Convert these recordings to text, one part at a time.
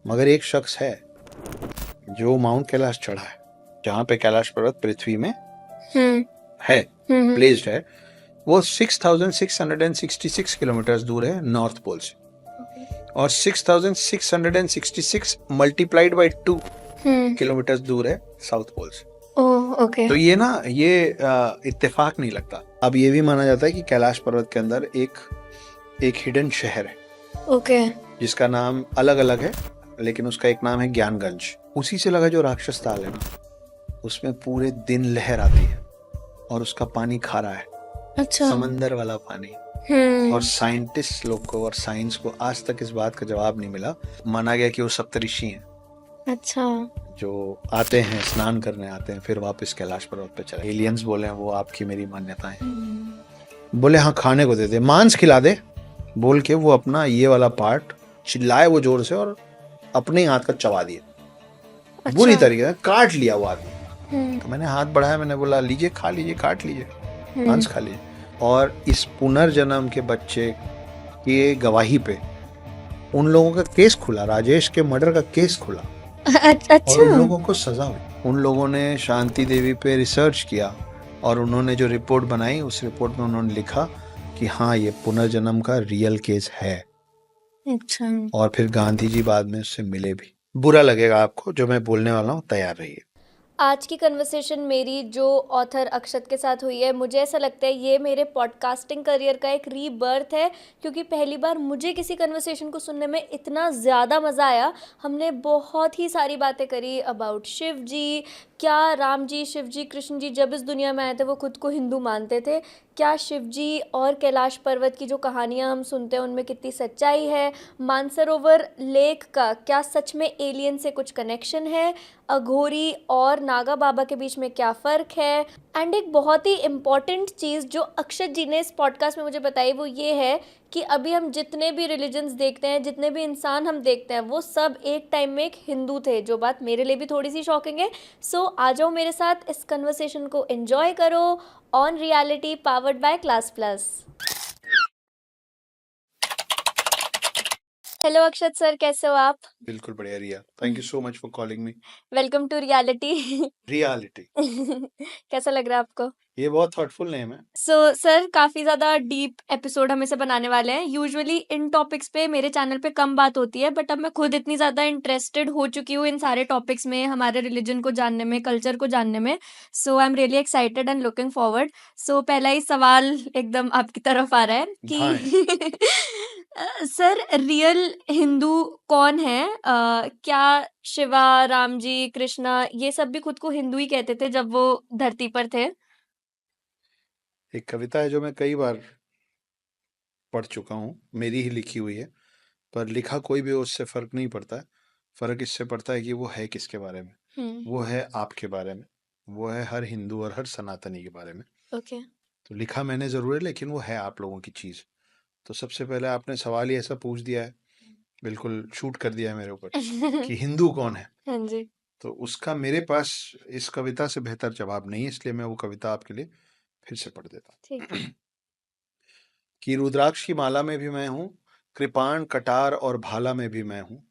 मगर एक शख्स है जो माउंट कैलाश चढ़ा है, जहाँ पे कैलाश पर्वत पृथ्वी में है, प्लेस्ड है। वो 6,666 किलोमीटर दूर है नॉर्थ पोल से, और 6,666 मल्टीप्लाइड बाई 2 किलोमीटर दूर है साउथ पोल से। ओके। तो ये ना, ये इत्तेफाक नहीं लगता। अब ये भी माना जाता है कि कैलाश पर्वत के अंदर एक हिडन शहर है, ओके। जिसका नाम अलग अलग है, लेकिन उसका एक नाम है ज्ञानगंज। उसी से लगा जो राक्षस ताल है ना, उसमें पूरे दिन लहर आती है और उसका पानी खारा है, अच्छा। समंदर वाला पानी। और साइंटिस्ट लोग को और साइंस को आज तक इस बात का जवाब नहीं मिला। माना गया कि वो सप्तऋषि हैं, अच्छा। जो आते हैं, स्नान करने आते हैं, फिर वापस कैलाश पर्वत पे चले। एलियंस बोले वो आपकी मेरी मान्यताएं। बोले हाँ, खाने को दे दे, मांस खिला दे, बोल के वो अपना ये वाला पार्ट चिल्लाए वो जोर से, और अपने हाथ का चबा दिया। अच्छा। बुरी तरीके से काट लिया वो आदमी। तो मैंने हाथ बढ़ाया, मैंने बोला लीजिए, खा लीजिए, काट लीजिए, मांस खा लीजिए। और इस पुनर्जन्म के बच्चे की गवाही पे उन लोगों का केस खुला, राजेश के मर्डर का केस खुला। अच्छा। और उन लोगों को सजा हुई। उन लोगों ने शांति देवी पे रिसर्च किया, और उन्होंने जो रिपोर्ट बनाई, उस रिपोर्ट में उन्होंने लिखा कि हाँ, ये पुनर्जन्म का रियल केस है। अच्छा। और फिर गांधी जी बाद में उससे मिले भी। बुरा लगेगा आपको जो मैं बोलने वाला हूँ, तैयार रहिए। आज की कन्वर्सेशन मेरी जो ऑथर अक्षत के साथ हुई है, मुझे ऐसा लगता है ये मेरे पॉडकास्टिंग करियर का एक रीबर्थ है, क्योंकि पहली बार मुझे किसी कन्वर्सेशन को सुनने में इतना ज़्यादा मज़ा आया। हमने बहुत ही सारी बातें करी अबाउट शिव जी, क्या राम जी, शिव जी, कृष्ण जी जब इस दुनिया में आए थे वो खुद को हिंदू मानते थे, क्या शिव जी और कैलाश पर्वत की जो कहानियाँ हम सुनते हैं उनमें कितनी सच्चाई है, मानसरोवर लेक का क्या सच में एलियन से कुछ कनेक्शन है, अघोरी और नागा बाबा के बीच में क्या फ़र्क है। एंड एक बहुत ही इम्पॉर्टेंट चीज़ जो अक्षत जी ने इस पॉडकास्ट में मुझे बताई वो ये है कि अभी हम जितने भी रिलीजन्स देखते हैं, जितने भी इंसान हम देखते हैं, वो सब एक टाइम में एक हिंदू थे, जो बात मेरे लिए भी थोड़ी सी शॉकिंग है। सो आ जाओ मेरे साथ, इस कन्वर्सेशन को एंजॉय करो on reality powered by class plus. Hello Akshat sir, कैसे हो आप? बिल्कुल बढ़िया Riya, thank you so much for calling me. Welcome to reality. Reality, कैसा लग रहा है आपको? ये बहुत थॉटफुल नेम है। सर काफ़ी ज़्यादा डीप एपिसोड हम इसे बनाने वाले हैं। यूजुअली इन टॉपिक्स पे मेरे चैनल पे कम बात होती है, बट अब मैं खुद इतनी ज़्यादा इंटरेस्टेड हो चुकी हूँ इन सारे टॉपिक्स में, हमारे रिलीजन को जानने में, कल्चर को जानने में। So I am really excited and looking forward. So पहला ही सवाल एकदम आपकी तरफ आ रहा है हाँ, कि सर रियल हिंदू कौन है? क्या शिवा, राम जी, कृष्णा ये सब भी खुद को हिंदू ही कहते थे जब वो धरती पर थे? एक कविता है जो मैं कई बार पढ़ चुका हूँ, मेरी ही लिखी हुई है, पर लिखा कोई भी हो उससे फर्क नहीं पड़ता है। फर्क इससे पड़ता है कि वो है किसके बारे में। वो है आपके बारे में, वो है हर हिंदू और हर सनातनी के बारे में। ओके। तो लिखा मैंने जरूर है, लेकिन वो है आप लोगों की चीज। तो सबसे पहले आपने सवाल ही ऐसा पूछ दिया है, बिल्कुल शूट कर दिया है मेरे ऊपर कि हिंदू कौन है। हाँ जी। तो उसका मेरे पास इस कविता से बेहतर जवाब नहीं है, इसलिए मैं वो कविता आपके लिए फिर से पढ़ देता ठीक हूँ। है। कि रुद्राक्ष की माला में भी मैं हूँ, कृपाण कटार और भाला में भी मैं हूँ,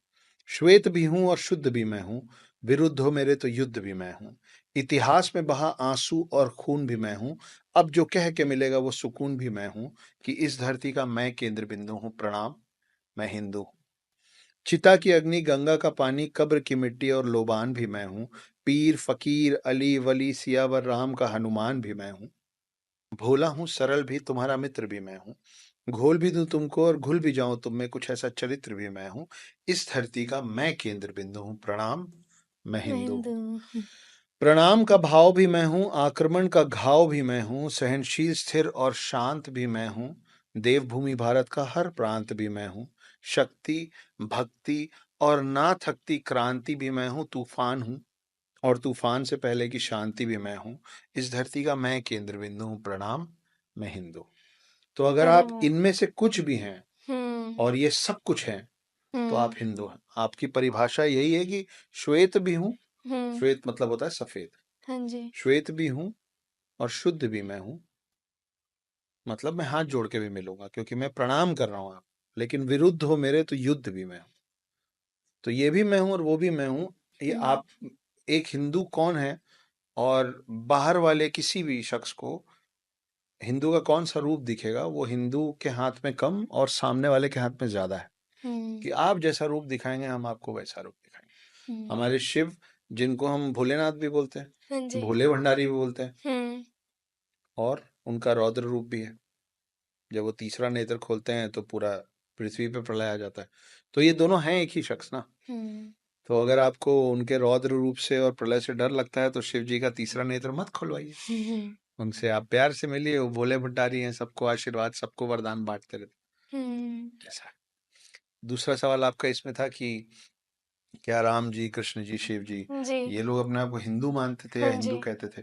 श्वेत भी हूँ और शुद्ध भी मैं हूँ, विरुद्ध हो मेरे तो युद्ध भी मैं हूँ, इतिहास में बहा आंसू और खून भी मैं हूँ, अब जो कह के मिलेगा वो सुकून भी मैं हूँ, कि इस धरती का मैं केंद्र बिंदु हूँ, प्रणाम मैं हिंदू हूँ। चिता की अग्नि, गंगा का पानी, कब्र की मिट्टी और लोबान भी मैं हूँ, पीर फकीर अली वली सियावर राम का हनुमान भी मैं हूँ, भोला हूँ सरल भी तुम्हारा मित्र भी मैं हूँ, घोल भी दूं तुमको और घुल भी जाऊं तुम में, कुछ ऐसा चरित्र भी मैं हूँ, इस धरती का मैं केंद्र बिंदु हूँ, प्रणाम मैं मैं हिंदू हिंदू हूँ। हूँ। प्रणाम का भाव भी मैं हूँ, आक्रमण का घाव भी मैं हूँ, सहनशील स्थिर और शांत भी मैं हूँ, देवभूमि भारत का हर प्रांत भी मैं हूँ, शक्ति भक्ति और ना थकती क्रांति भी मैं हूँ, तूफान हूँ और तूफान से पहले की शांति भी मैं हूँ, इस धरती का मैं केंद्र बिंदु हूँ, प्रणाम मैं हिंदू। तो अगर अरे आप वाह! इनमें से कुछ भी हैं और हुँ, ये सब कुछ हैं, तो आप हुँ, हिंदू हैं। आपकी परिभाषा यही है कि श्वेत भी हूँ, हुँ। श्वेत मतलब होता है सफेद, हाँ जी। श्वेत भी हूँ और शुद्ध भी मैं हूँ, मतलब मैं हाथ जोड़ के भी मिलूंगा क्योंकि मैं प्रणाम कर रहा हूँ आप, लेकिन विरुद्ध हो मेरे तो युद्ध भी मैं हूँ। तो ये भी मैं हूं और वो भी मैं हूं। ये आप, एक हिंदू कौन है और बाहर वाले किसी भी शख्स को हिंदू का कौन सा रूप दिखेगा, वो हिंदू के हाथ में कम और सामने वाले के हाथ में ज्यादा है। कि आप जैसा रूप दिखाएंगे हम आपको वैसा रूप दिखाएंगे। हमारे शिव, जिनको हम भोलेनाथ भी बोलते हैं, हाँ जी। भोले भंडारी भी बोलते हैं, और उनका रौद्र रूप भी है। जब वो तीसरा नेत्र खोलते हैं तो पूरा पृथ्वी पे प्रलय आ जाता है। तो ये दोनों हैं एक ही शख्स ना। तो अगर आपको उनके रौद्र रूप से और प्रलय से डर लगता है तो शिव जी का तीसरा नेत्र मत खुलवाइए। उनसे आप प्यार से मिलिए, वो भोले भंडारी हैं, सबको आशीर्वाद, सबको वरदान बांटते रहते। ऐसा। दूसरा सवाल आपका इसमें था कि क्या राम जी, कृष्ण जी, शिव जी, ये लोग अपने आप को हिंदू मानते थे या हिंदू कहते थे?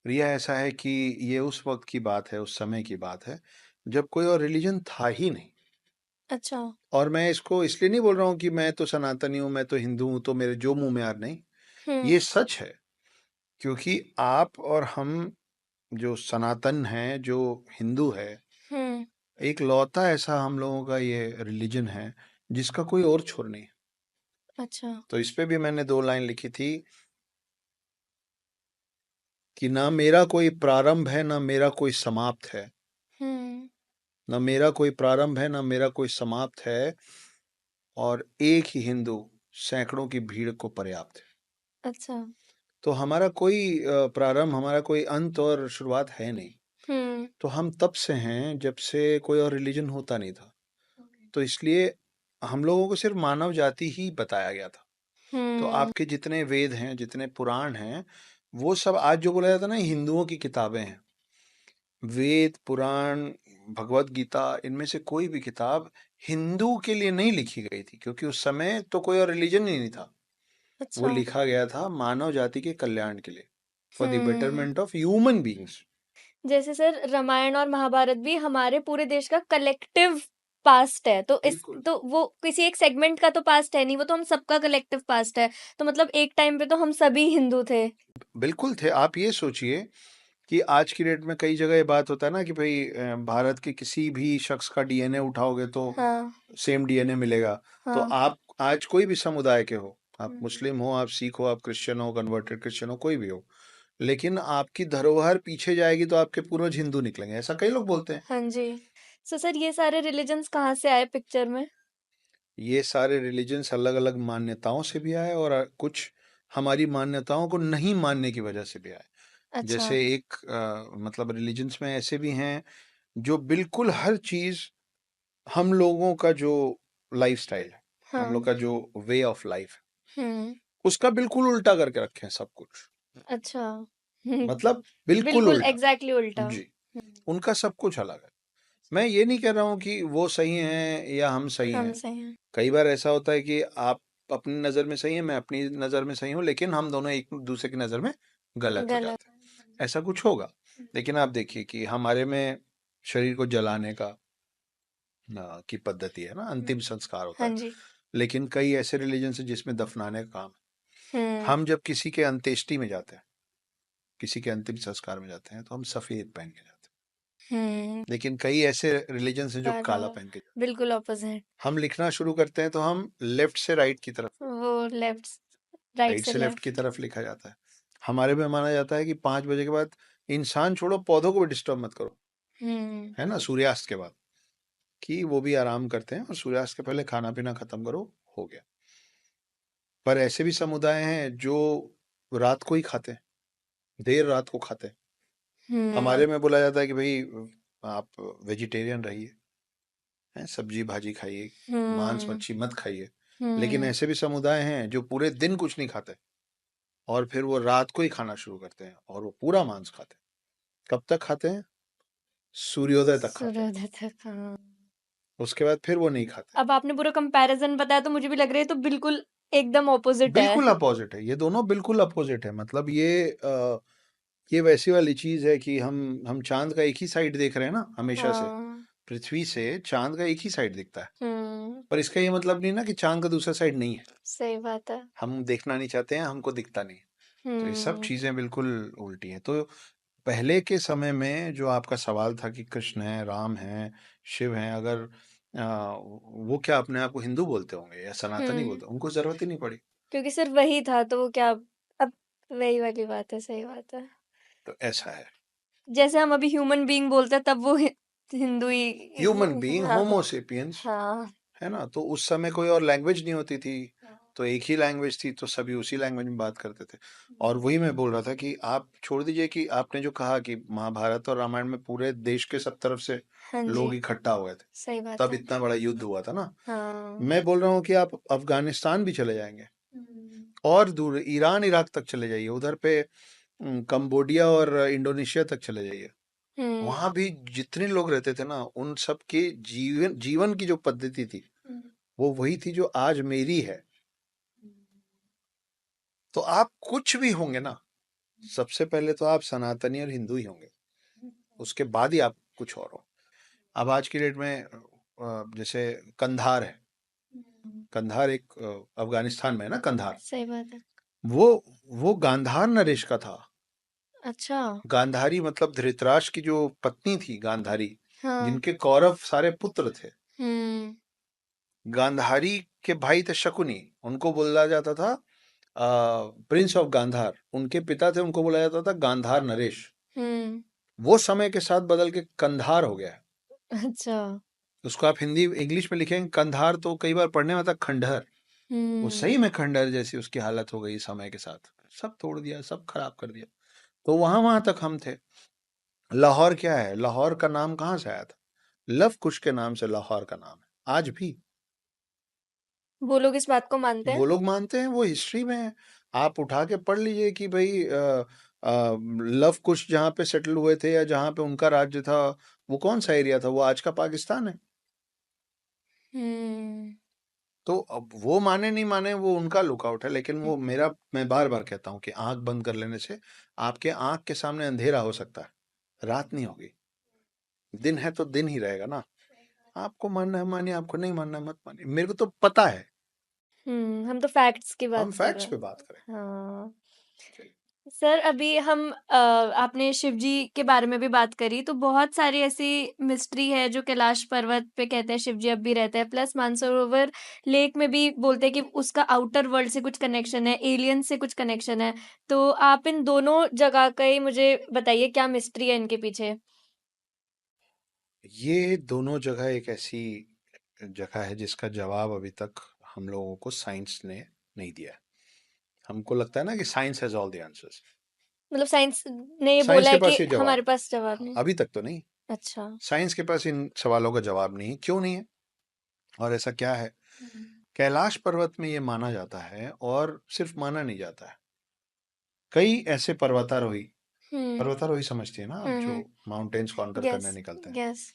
रिया, ऐसा है कि ये उस वक्त की बात है, उस समय की बात है जब कोई और रिलीजन था ही नहीं। अच्छा। और मैं इसको इसलिए नहीं बोल रहा हूँ कि मैं तो सनातनी हूँ, मैं तो हिंदू हूँ, तो मेरे जो मुंह में आ, नहीं, ये सच है। क्योंकि आप और हम जो सनातन हैं, जो हिंदू है, एक लौता ऐसा हम लोगों का ये रिलीजन है जिसका कोई और छोर नहीं। अच्छा। तो इस पे भी मैंने 2 लाइन लिखी थी कि ना मेरा कोई प्रारंभ है, ना मेरा कोई समाप्त है। ना मेरा कोई प्रारंभ है, ना मेरा कोई समाप्त है, और एक ही हिंदू सैकड़ों की भीड़ को पर्याप्त है। अच्छा। तो हमारा कोई प्रारंभ, हमारा कोई अंत और शुरुआत है नहीं। तो हम तब से हैं जब से कोई और रिलीजन होता नहीं था। तो इसलिए हम लोगों को सिर्फ मानव जाति ही बताया गया था। तो आपके जितने वेद हैं, जितने पुराण हैं, वो सब आज जो बोला जाता है ना हिंदुओं की किताबें हैं। वेद, पुराण, भगवत गीता, इनमें से कोई भी किताब हिंदू के लिए नहीं लिखी गई थी, क्योंकि उस समय तो कोई और रिलीजन ही नहीं था। वो लिखा गया था मानव जाति के कल्याण के लिए, for the betterment of human beings. जैसे सर रामायण और महाभारत भी हमारे पूरे देश का कलेक्टिव पास्ट है, तो इस तो वो किसी एक सेगमेंट का तो पास्ट है नहीं, वो तो हम सबका कलेक्टिव पास्ट है। तो मतलब एक टाइम पे तो हम सभी हिंदू थे। बिल्कुल थे। आप ये सोचिए कि आज की डेट में कई जगह ये बात होता है ना कि भाई भारत के किसी भी शख्स का डीएनए उठाओगे तो सेम डीएनए मिलेगा। तो आप आज कोई भी समुदाय के हो, आप मुस्लिम हो, आप सिख हो, आप क्रिश्चियन हो, कन्वर्टेड क्रिश्चियन हो, कोई भी हो, लेकिन आपकी धरोहर पीछे जाएगी तो आपके पूर्वज हिंदू निकलेंगे, ऐसा कई लोग बोलते हैं। हाँ जी। सो सर ये सारे रिलीजन्स कहाँ से आए पिक्चर में? ये सारे रिलीजन्स अलग अलग मान्यताओं से भी आए और कुछ हमारी मान्यताओं को नहीं मानने की वजह से भी आए। अच्छा। जैसे एक मतलब रिलीजन्स में ऐसे भी हैं जो बिल्कुल हर चीज हम लोगों का जो लाइफस्टाइल है, हम लोग का जो वे ऑफ लाइफ है, उसका बिल्कुल उल्टा करके रखे हैं सब कुछ। अच्छा। मतलब बिल्कुल बिल्कुल उल्टा। एग्जैक्टली उल्टा। जी, उनका सब कुछ अलग है। मैं ये नहीं कह रहा हूँ कि वो सही हैं या हम सही हम हैं। सही हैं। कई बार ऐसा होता है कि आप अपनी नजर में सही हैं, मैं अपनी नजर में सही हूँ, लेकिन हम दोनों एक दूसरे की नजर में गलत हो जाते हैं। ऐसा कुछ होगा। लेकिन आप देखिए कि हमारे में शरीर को जलाने का की पद्धति है ना, अंतिम संस्कार होता हाँ है। जी। लेकिन कई ऐसे रिलीजन है जिसमें दफनाने का काम है। हम जब किसी के अंत्येष्टि में जाते हैं, किसी के अंतिम संस्कार में जाते हैं, तो हम सफेद पहन के जाते हैं। लेकिन कई ऐसे रिलीजन हैं जो काला पहन के जाते हैं। बिल्कुल ऑपोजिट। हम लिखना शुरू करते हैं तो हम लेफ्ट से राइट की तरफ, वो लेफ्ट राइट राइट से से लेफ्ट की लेफ्ट। तरफ लिखा जाता है। हमारे में माना जाता है कि 5 बजे के बाद इंसान छोड़ो, पौधों को भी डिस्टर्ब मत करो, है ना, सूर्यास्त के बाद, कि वो भी आराम करते हैं, और सूर्यास्त के पहले खाना पीना खत्म करो, हो गया। पर ऐसे भी समुदाय हैं जो रात को ही खाते हैं, देर रात को खाते हैं। हमारे में बोला जाता है कि भाई आप वेजिटेरियन रहिए, हैं, सब्जी भाजी खाइए, मांस मच्छी मत खाइए। लेकिन ऐसे भी समुदाय हैं जो पूरे दिन कुछ नहीं खाते और फिर वो रात को ही खाना शुरू करते हैं और वो पूरा मांस खाते हैं। कब तक खाते हैं? सूर्योदय तक खाते हैं, सूर्योदय तक। हाँ। उसके बाद फिर वो नहीं खाते। अब आपने पूरा कंपैरिजन बताया तो मुझे भी लग रहा है तो बिल्कुल एकदम ऑपोजिट है। बिल्कुल अपोजिट है, ये दोनों बिल्कुल अपोजिट है। मतलब ये वैसी वाली चीज है कि हम चांद का एक ही साइड देख रहे हैं ना हमेशा से। पृथ्वी से चांद का एक ही साइड दिखता है, पर इसका ये मतलब नहीं ना कि चांद का दूसरा साइड नहीं है। सही बात है। हम देखना नहीं चाहते हैं, हमको दिखता नहीं है। तो ये सब चीजें बिल्कुल उल्टी हैं। तो पहले के समय में जो आपका सवाल था कि कृष्ण है, राम है, शिव हैं, अगर वो क्या अपने आप को हिंदू बोलते होंगे या सनातनी हम्म बोलते, उनको जरूरत ही नहीं पड़ी। क्योंकि सिर्फ वही था तो वो क्या, अब वही वाली बात है, सही बात है। तो ऐसा है। जैसे हम अभी ह्यूमन बीइंग बोलते हैं तब वो हिंदू ही। ह्यूमन बीइंग, हाँ होमो सेपियंस, हाँ है ना। तो उस समय कोई और लैंग्वेज नहीं होती थी, तो एक ही लैंग्वेज थी, तो सभी उसी लैंग्वेज में बात करते थे। और वही मैं बोल रहा था कि आप छोड़ दीजिए कि आपने जो कहा कि महाभारत और रामायण में पूरे देश के सब तरफ से हाँ जी, लोग इकट्ठा हो गए थे, सही बात तब है। इतना बड़ा युद्ध हुआ था ना। हाँ मैं बोल रहा हूँ कि आप अफगानिस्तान भी चले जाएंगे, हम्म, और दूर ईरान इराक तक चले जाइए, उधर पे कंबोडिया और इंडोनेशिया तक चले जाइए, हम्म वहां भी जितने लोग रहते थे ना, उन सब के जीवन जीवन की जो पद्धति थी, वो वही थी जो आज मेरी है। तो आप कुछ भी होंगे ना, सबसे पहले तो आप सनातनी और हिंदू ही होंगे, उसके बाद ही आप कुछ और हो। अब आज की डेट में जैसे कंधार है, कंधार एक अफगानिस्तान में है ना, कंधार। सही बात है। वो वो गांधार नरेश का था। अच्छा। गांधारी मतलब धृतराष्ट्र की जो पत्नी थी गांधारी, हाँ। जिनके कौरव सारे पुत्र थे। हम्म गांधारी के भाई थे शकुनी, उनको बोला जाता था प्रिंस ऑफ गांधार। उनके पिता थे, उनको बोला जाता था गांधार नरेश। हम्म वो समय के साथ बदल के कंधार हो गया है। अच्छा। उसको आप हिंदी इंग्लिश में लिखेंगे कंधार, तो कई बार पढ़ने में आता खंडहर। वो हम्म सही में खंडहर जैसी उसकी हालत हो गई समय के साथ, सब तोड़ दिया, सब खराब कर दिया। तो वहां वहां तक हम थे। लाहौर क्या है, लाहौर का नाम कहाँ से आया था? लव कुश के नाम से लाहौर का नाम है आज भी। वो लोग इस बात को मानते हैं। वो लोग मानते हैं, वो हिस्ट्री में है। आप उठा के पढ़ लीजिए कि भाई लव कुश जहाँ पे सेटल हुए थे या जहाँ पे उनका राज्य था, वो कौन सा एरिया था, वो आज का पाकिस्तान है। हम्म तो अब वो माने नहीं माने, वो उनका लुकआउट है, लेकिन वो मेरा, मैं बार बार कहता हूँ कि आंख बंद कर लेने से आपके आंख के सामने अंधेरा हो सकता है, रात नहीं होगी। दिन है तो दिन ही रहेगा ना। आपको मानना है मानिए, आपको नहीं मानना है मत मानिए, मेरे को तो पता है। हम तो फैक्ट्स की हम बात कर फैक्ट्स रहे पे हैं। बात करें। हाँ सर, अभी हम आपने शिव जी के बारे में भी बात करी, तो बहुत सारी ऐसी मिस्ट्री है जो कैलाश पर्वत पे कहते हैं शिव जी अब भी रहते हैं, प्लस मानसरोवर लेक में भी बोलते हैं कि उसका आउटर वर्ल्ड से कुछ कनेक्शन है, एलियन से कुछ कनेक्शन है। तो आप इन दोनों जगह का ही मुझे बताइए, क्या मिस्ट्री है इनके पीछे। ये दोनों जगह एक ऐसी जगह है जिसका जवाब अभी तक हम लोगों को साइंस ने नहीं दिया है। हमको लगता है ना कि science has all the answers. मतलब साइंस ने ये साइंस बोला के है कि पास ये हमारे जवाब, पास जवाब हाँ, नहीं। अभी तक तो नहीं। अच्छा। साइंस के पास इन सवालों का जवाब नहीं है, क्यों नहीं है और ऐसा क्या है। कैलाश पर्वत में ये माना जाता है, और सिर्फ माना नहीं जाता है, कई ऐसे पर्वतारोही, हम्म पर्वतारोही समझती है ना आप, जो हम्म माउंटेन्स कॉन्कर यस करने निकलते हैं, यस।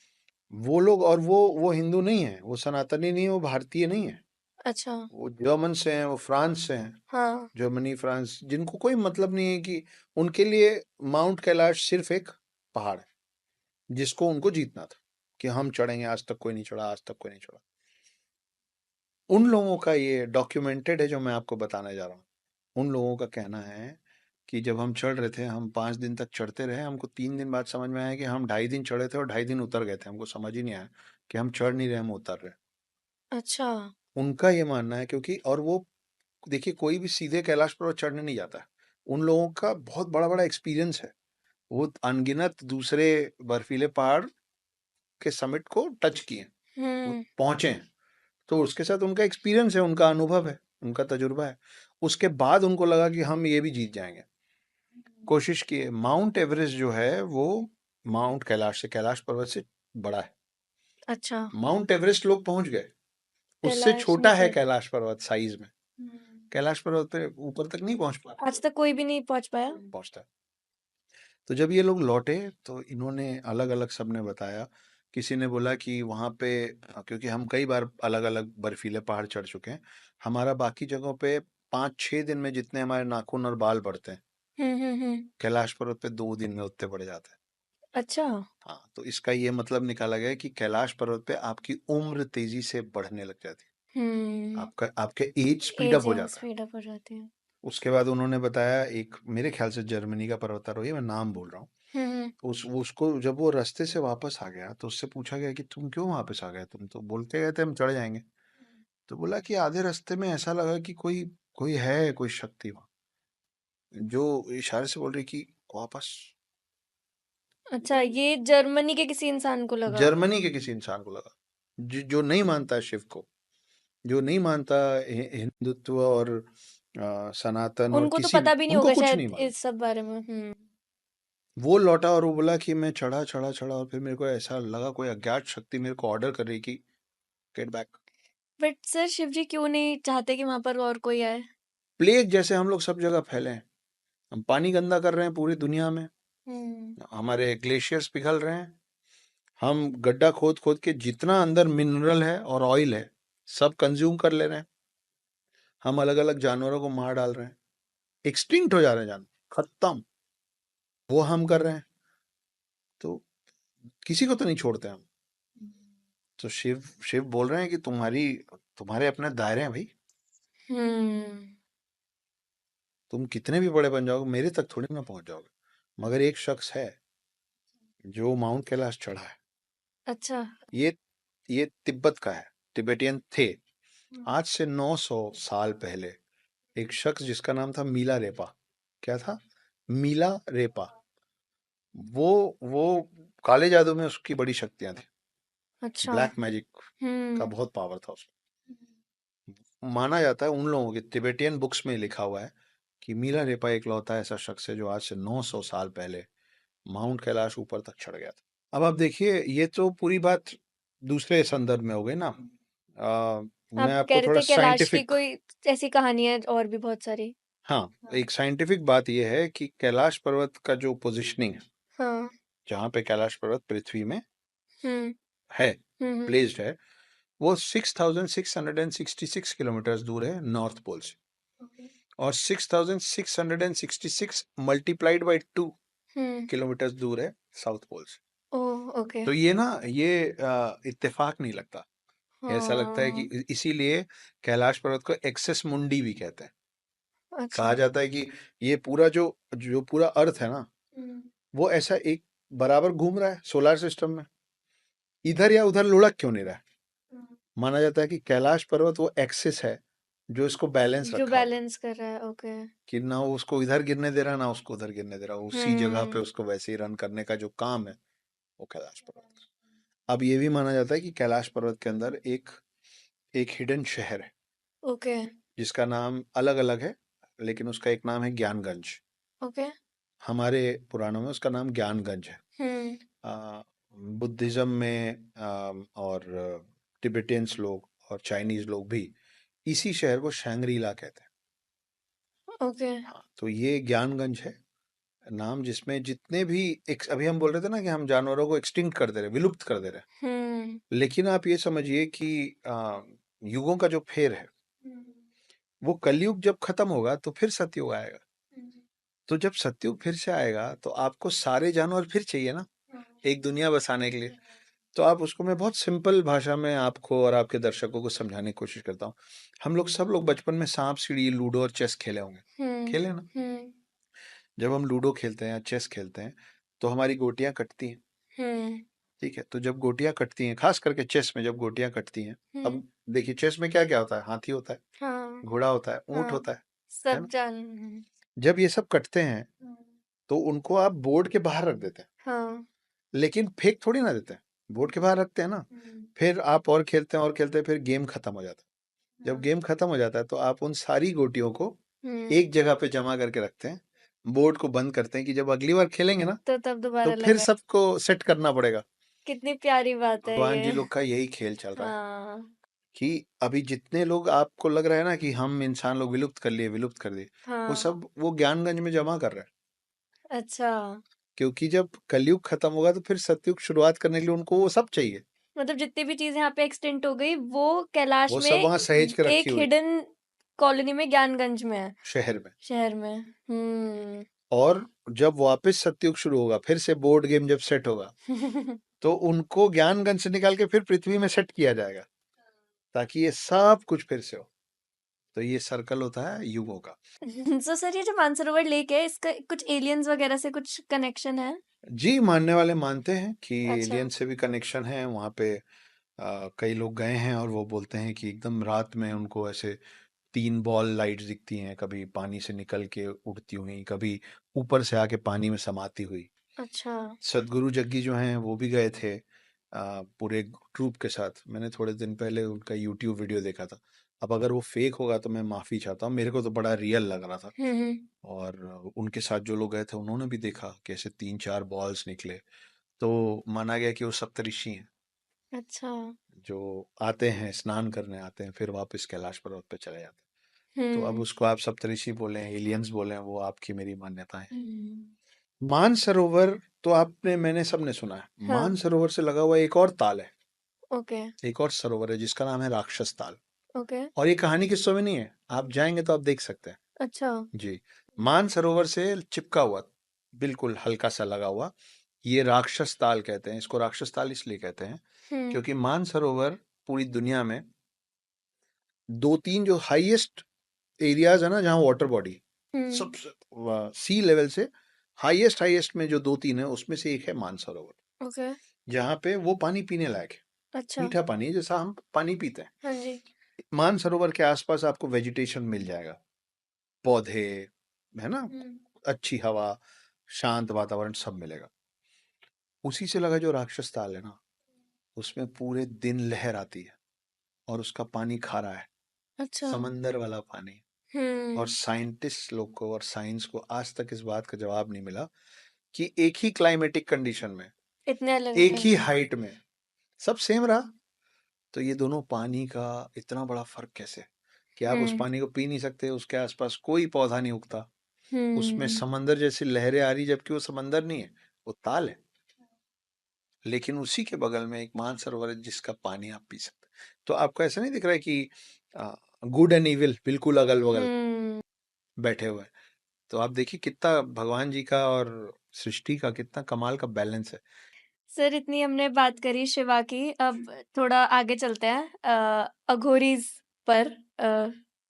वो लोग। और वो हिंदू नहीं है, वो सनातनी नहीं है, वो भारतीय नहीं है। अच्छा। वो जर्मन से हैं, वो फ्रांस से हैं। हाँ। जर्मनी फ्रांस, जिनको कोई मतलब नहीं है कि उनके लिए माउंट कैलाश सिर्फ एक पहाड़ है जिसको उनको जीतना था, कि हम चढ़ेंगे, आज तक कोई नहीं चढ़ा, आज तक कोई नहीं चढ़ा। उन लोगों का ये डॉक्यूमेंटेड है जो मैं आपको बताने जा रहा हूँ। उन लोगों का कहना है कि जब हम चढ़ रहे थे, हम 5 दिन तक चढ़ते रहे, हमको 3 दिन बाद समझ में आया कि हम 2.5 दिन चढ़े थे और 2.5 दिन उतर गए थे, हमको समझ ही नहीं आया कि हम चढ़ नहीं रहे, हम उतर रहे। अच्छा। उनका ये मानना है, क्योंकि और वो देखिए, कोई भी सीधे कैलाश पर्वत चढ़ने नहीं जाता है। उन लोगों का बहुत बड़ा बड़ा एक्सपीरियंस है, वो अनगिनत दूसरे बर्फीले पहाड़ के समिट को टच किए, वो हम्म पहुंचे हैं। तो उसके साथ उनका एक्सपीरियंस है, उनका अनुभव है, उनका तजुर्बा है। उसके बाद उनको लगा कि हम ये भी जीत जाएंगे, कोशिश किए। माउंट एवरेस्ट जो है वो माउंट कैलाश से, कैलाश पर्वत से बड़ा है। अच्छा। माउंट एवरेस्ट लोग पहुंच गए, उससे कैलाश छोटा है नीचे। कैलाश पर्वत साइज में। कैलाश पर्वत पे ऊपर तक नहीं पहुंच आज तक कोई भी नहीं पहुंच पाया। पहुंचता। तो जब ये लोग लौटे, तो इन्होंने अलग अलग, सबने बताया। किसी ने बोला कि वहाँ पे, क्योंकि हम कई बार अलग अलग बर्फीले पहाड़ चढ़ चुके हैं, हमारा बाकी जगहों पे 5-6 दिन में जितने हमारे नाखून और बाल बढ़ते हैं, हम्म। कैलाश पर्वत पे 2 दिन में उतने बढ़ जाते हैं। अच्छा। हाँ, तो इसका ये मतलब निकाला गया कि कैलाश पर्वत पे आपकी उम्र तेजी से बढ़ने लग जाती है, आपका आपके एज स्पीड एज अप हो जाता है। स्पीड अप हो जाती है। उसके बाद उन्होंने बताया, एक मेरे ख्याल से जर्मनी का पर्वतारोही है, मैं नाम बोल रहा हूँ, उसको जब वो रास्ते से वापस आ गया तो उससे पूछा गया कि तुम क्यों वापस आ गए, तुम तो बोलते गए थे हम चढ़ जाएंगे। तो बोला कि आधे रास्ते में ऐसा लगा कि कोई कोई है, कोई शक्ति वहां जो इशारे से बोल रही कि वापस। अच्छा, ये जर्मनी के किसी इंसान को लगा? जर्मनी के किसी इंसान को लगा, जो नहीं मानता है शिव को, जो नहीं मानता हिंदुत्व और सनातन और उनको तो किसी पता भी नहीं उनको होगा कुछ शायद नहीं मालूम। इस सब बारे में। वो लौटा और वो बोला कि मैं चढ़ा चढ़ा चढ़ा और फिर मेरे को ऐसा लगा कोई अज्ञात शक्ति मेरे को ऑर्डर कर रही कि get back. But sir, Shiv ji क्यों नहीं चाहते कि वहां पर और कोई आए? प्लेग जैसे हम लोग सब जगह फैले हैं, हम पानी गंदा कर रहे हैं पूरी दुनिया में, हमारे ग्लेशियर्स पिघल रहे हैं, हम गड्ढा खोद खोद के जितना अंदर मिनरल है और ऑयल है सब कंज्यूम कर ले रहे हैं, हम अलग अलग जानवरों को मार डाल रहे हैं, एक्सटिंक्ट हो जा रहे हैं जानवर, खत्म, वो हम कर रहे हैं, तो किसी को तो नहीं छोड़ते हम। तो शिव शिव बोल रहे हैं कि तुम्हारे अपने दायरे हैं भाई, तुम कितने भी बड़े बन जाओगे मेरे तक थोड़ी ना पहुंच जाओगे, मगर एक शख्स है जो माउंट कैलाश चढ़ा है। अच्छा। ये तिब्बत का है, तिबेटियन थे। आज से 900 साल पहले एक शख्स जिसका नाम था मीला रेपा, क्या था, मीला रेपा, वो काले जादू में उसकी बड़ी शक्तियां थी, अच्छा। ब्लैक मैजिक का बहुत पावर था उसमें। माना जाता है उन लोगों के तिबेटियन बुक्स में लिखा हुआ है कि मीला रेपा इकलौता ऐसा शख्स है जो आज से 900 साल पहले माउंट कैलाश ऊपर तक चढ़ गया था। अब आप देखिए, ये तो पूरी बात दूसरे संदर्भ में हो गई ना। मैं आप कह आपको रहे थोड़ा थे कैलाश की साइंटिफिक, कोई ऐसी कहानी है और भी बहुत सारी। हाँ, एक साइंटिफिक बात यह है कि कैलाश पर्वत का जो पोजिशनिंग है, हाँ। जहाँ पे कैलाश पर्वत पृथ्वी में हम्म है, हम्म प्लेस्ड है, वो 6666 किलोमीटर दूर है नॉर्थ पोल से, और 6666 मल्टीप्लाइड बाई 2 किलोमीटर दूर है साउथ पोल से। ओह, ओके। तो ये ना, ये इत्तेफाक नहीं लगता, ऐसा लगता है कि हाँ। इसीलिए कैलाश पर्वत को एक्सेस मुंडी भी कहते हैं। अच्छा। कहा जाता है कि ये पूरा जो जो पूरा अर्थ है ना, वो ऐसा एक बराबर घूम रहा है सोलर सिस्टम में, इधर या उधर लुढ़क क्यों नहीं रहा है। माना जाता है कि कैलाश पर्वत वो एक्सिस है जो इसको बैलेंस जो रखा हुआ है, बैलेंस कर रहा है। ओके। कि ना वो उसको इधर गिरने दे रहा ना उसको उधर गिरने दे रहा, उसी जगह पे उसको वैसे ही रन करने का जो काम है वो कैलाश पर्वत का। अब ये भी माना जाता है कि कैलाश पर्वत के अंदर एक एक हिडन शहर है ओके। जिसका नाम अलग अलग है, लेकिन उसका एक नाम है ज्ञानगंज। ओके। हमारे पुराणों में उसका नाम ज्ञानगंज है। बुद्धिज्म में और तिबेटियंस लोग और चाइनीज लोग भी इसी शहर को शैंग्रीला कहते हैं। ओके। हाँ, तो ये ज्ञानगंज है नाम, जिसमें जितने भी अभी हम बोल रहे थे ना कि हम जानवरों को एक्सटिंक्ट कर दे रहे, विलुप्त कर दे रहे, लेकिन आप ये समझिए कि युगों का जो फेर है, वो कलयुग जब खत्म होगा तो फिर सतयुग आएगा। तो जब सतयुग फिर से आएगा तो आपको सारे जानवर फिर चाहिए ना एक दुनिया बसाने के लिए। तो आप उसको, मैं बहुत सिंपल भाषा में आपको और आपके दर्शकों को समझाने की कोशिश करता हूँ। हम लोग सब लोग बचपन में सांप सीढ़ी लूडो और चेस खेले होंगे, खेले ना। जब हम लूडो खेलते हैं या चेस खेलते हैं तो हमारी गोटियां कटती हैं, ठीक है। तो जब गोटियां कटती हैं, खास करके चेस में जब गोटियां कटती हैं, अब देखिए चेस में क्या क्या होता है, हाथी होता है, हाँ। घोड़ा होता है, ऊंट हाँ। होता है सब ना। जान। जब ये सब कटते हैं तो उनको आप बोर्ड के बाहर रख देते हैं, हाँ। लेकिन फेंक थोड़ी ना देते हैं, बोर्ड के बाहर रखते हैं ना। फिर आप और खेलते हैं और खेलते हैं, फिर गेम खत्म हो जाता है। जब गेम खत्म हो जाता है तो आप उन सारी गोटियों को एक जगह पे जमा करके रखते हैं, बोर्ड को बंद करते हैं कि जब अगली बार खेलेंगे ना तो तब तो दोबारा फिर लगा। सबको सेट करना पड़ेगा। कितनी प्यारी बात है भगवान जी ये। लोग का यही खेल चल रहा है हाँ। कि अभी जितने लोग आपको लग रहा है ना कि हम इंसान लोग विलुप्त कर लिए, विलुप्त कर दिए, वो हाँ। सब वो ज्ञानगंज में जमा कर रहे हैं। अच्छा, क्योंकि जब कलयुग खत्म होगा तो फिर सतयुग शुरुआत करने के लिए उनको वो सब चाहिए, मतलब जितनी भी चीजें यहाँ पे एक्सटेंट हो गई वो कैलाश वो में सब वहां सहेज के रखी एक हुई हिडन कॉलोनी में ज्ञानगंज में है, शहर में। शहर में। और जब वापस सतयुग शुरू होगा, फिर से बोर्ड गेम जब सेट होगा, तो उनको ज्ञानगंज से निकाल के फिर पृथ्वी में सेट किया जाएगा ताकि ये सब कुछ फिर से हो। तो ये सर्कल होता है युगों का। सो सर ये जो मानसरोवर लेक है इसका कुछ एलियंस वगैरह से कुछ कनेक्शन है? जी, मानने वाले मानते हैं कि अच्छा। एलियन से भी कनेक्शन है वहाँ पे। कई लोग गए हैं और वो बोलते हैं कि एकदम रात में उनको ऐसे 3 बॉल लाइट्स दिखती हैं, कभी पानी से निकल के उड़ती हुई, कभी ऊपर से आके पानी में समाती हुई। अच्छा। सदगुरु जग्गी जो हैं वो भी गए थे पूरे ट्रूप के साथ। मैंने थोड़े दिन पहले उनका यूट्यूब वीडियो देखा था। अब अगर वो फेक होगा तो मैं माफ़ी चाहता हूँ, मेरे को तो बड़ा रियल लग रहा था। और उनके साथ जो लोग गए थे उन्होंने भी देखा कि ऐसे 3-4 बॉल्स निकले। तो माना गया कि वो सप्तऋषि हैं अच्छा। जो आते हैं, स्नान करने आते हैं, फिर वापस कैलाश पर्वत पे चले जाते हैं। तो अब हम्म। उसको आप सप्तऋषि बोलें, एलियंस बोलें, वो आपकी मेरी मान्यता है। हम्म। मानसरोवर तो आपने मैंने सबने सुना है। हाँ। मानसरोवर से लगा हुआ एक और ताल है, ओके। एक और सरोवर है जिसका नाम है राक्षस ताल। ओके। और ये कहानी किस्सों में नहीं है, आप जाएंगे तो आप देख सकते हैं। अच्छा। जी, मानसरोवर से चिपका हुआ, बिल्कुल हल्का सा लगा हुआ, ये राक्षस ताल कहते हैं। इसको राक्षस ताल इसलिए कहते हैं क्योंकि मानसरोवर पूरी दुनिया में 2-3 जो हाईएस्ट एरियाज है ना जहाँ वाटर बॉडी सबसे सी लेवल से हाईएस्ट हाईएस्ट में जो 2-3 है उसमें से एक है मानसरोवर। ओके। जहाँ पे वो पानी पीने लायक है, अच्छा। मीठा पानी है जैसा हम पानी पीते हैं। हाँ जी। मानसरोवर के आसपास आपको वेजिटेशन मिल जाएगा, पौधे, है ना, अच्छी हवा, शांत वातावरण सब मिलेगा। उसी से लगा जो राक्षस ताल है ना, उसमें पूरे दिन लहर आती है और उसका पानी खारा है, अच्छा। समंदर वाला पानी। और साइंटिस्ट लोग को और साइंस को आज तक इस बात का जवाब नहीं मिला कि एक ही क्लाइमेटिक कंडीशन में, इतने अलग एक ही हाइट में सब सेम रहा, तो ये दोनों पानी का इतना बड़ा फर्क कैसे कि आप उस पानी को पी नहीं सकते, उसके आसपास कोई पौधा नहीं उगता, उसमें समंदर जैसी लहरें आ रही जबकि वो समंदर नहीं है, वो ताल है। लेकिन उसी के बगल में एक मानसरोवर है जिसका पानी आप पी सकते हैं। तो आपको ऐसा नहीं दिख रहा है कि गुड एंड इविल बिल्कुल अगल बगल बैठे हुए हैं। तो आप देखिए कितना भगवान जी का और सृष्टि का कितना कमाल का बैलेंस है। सर इतनी हमने बात करी शिवा की, अब थोड़ा आगे चलते हैं अघोरीज पर।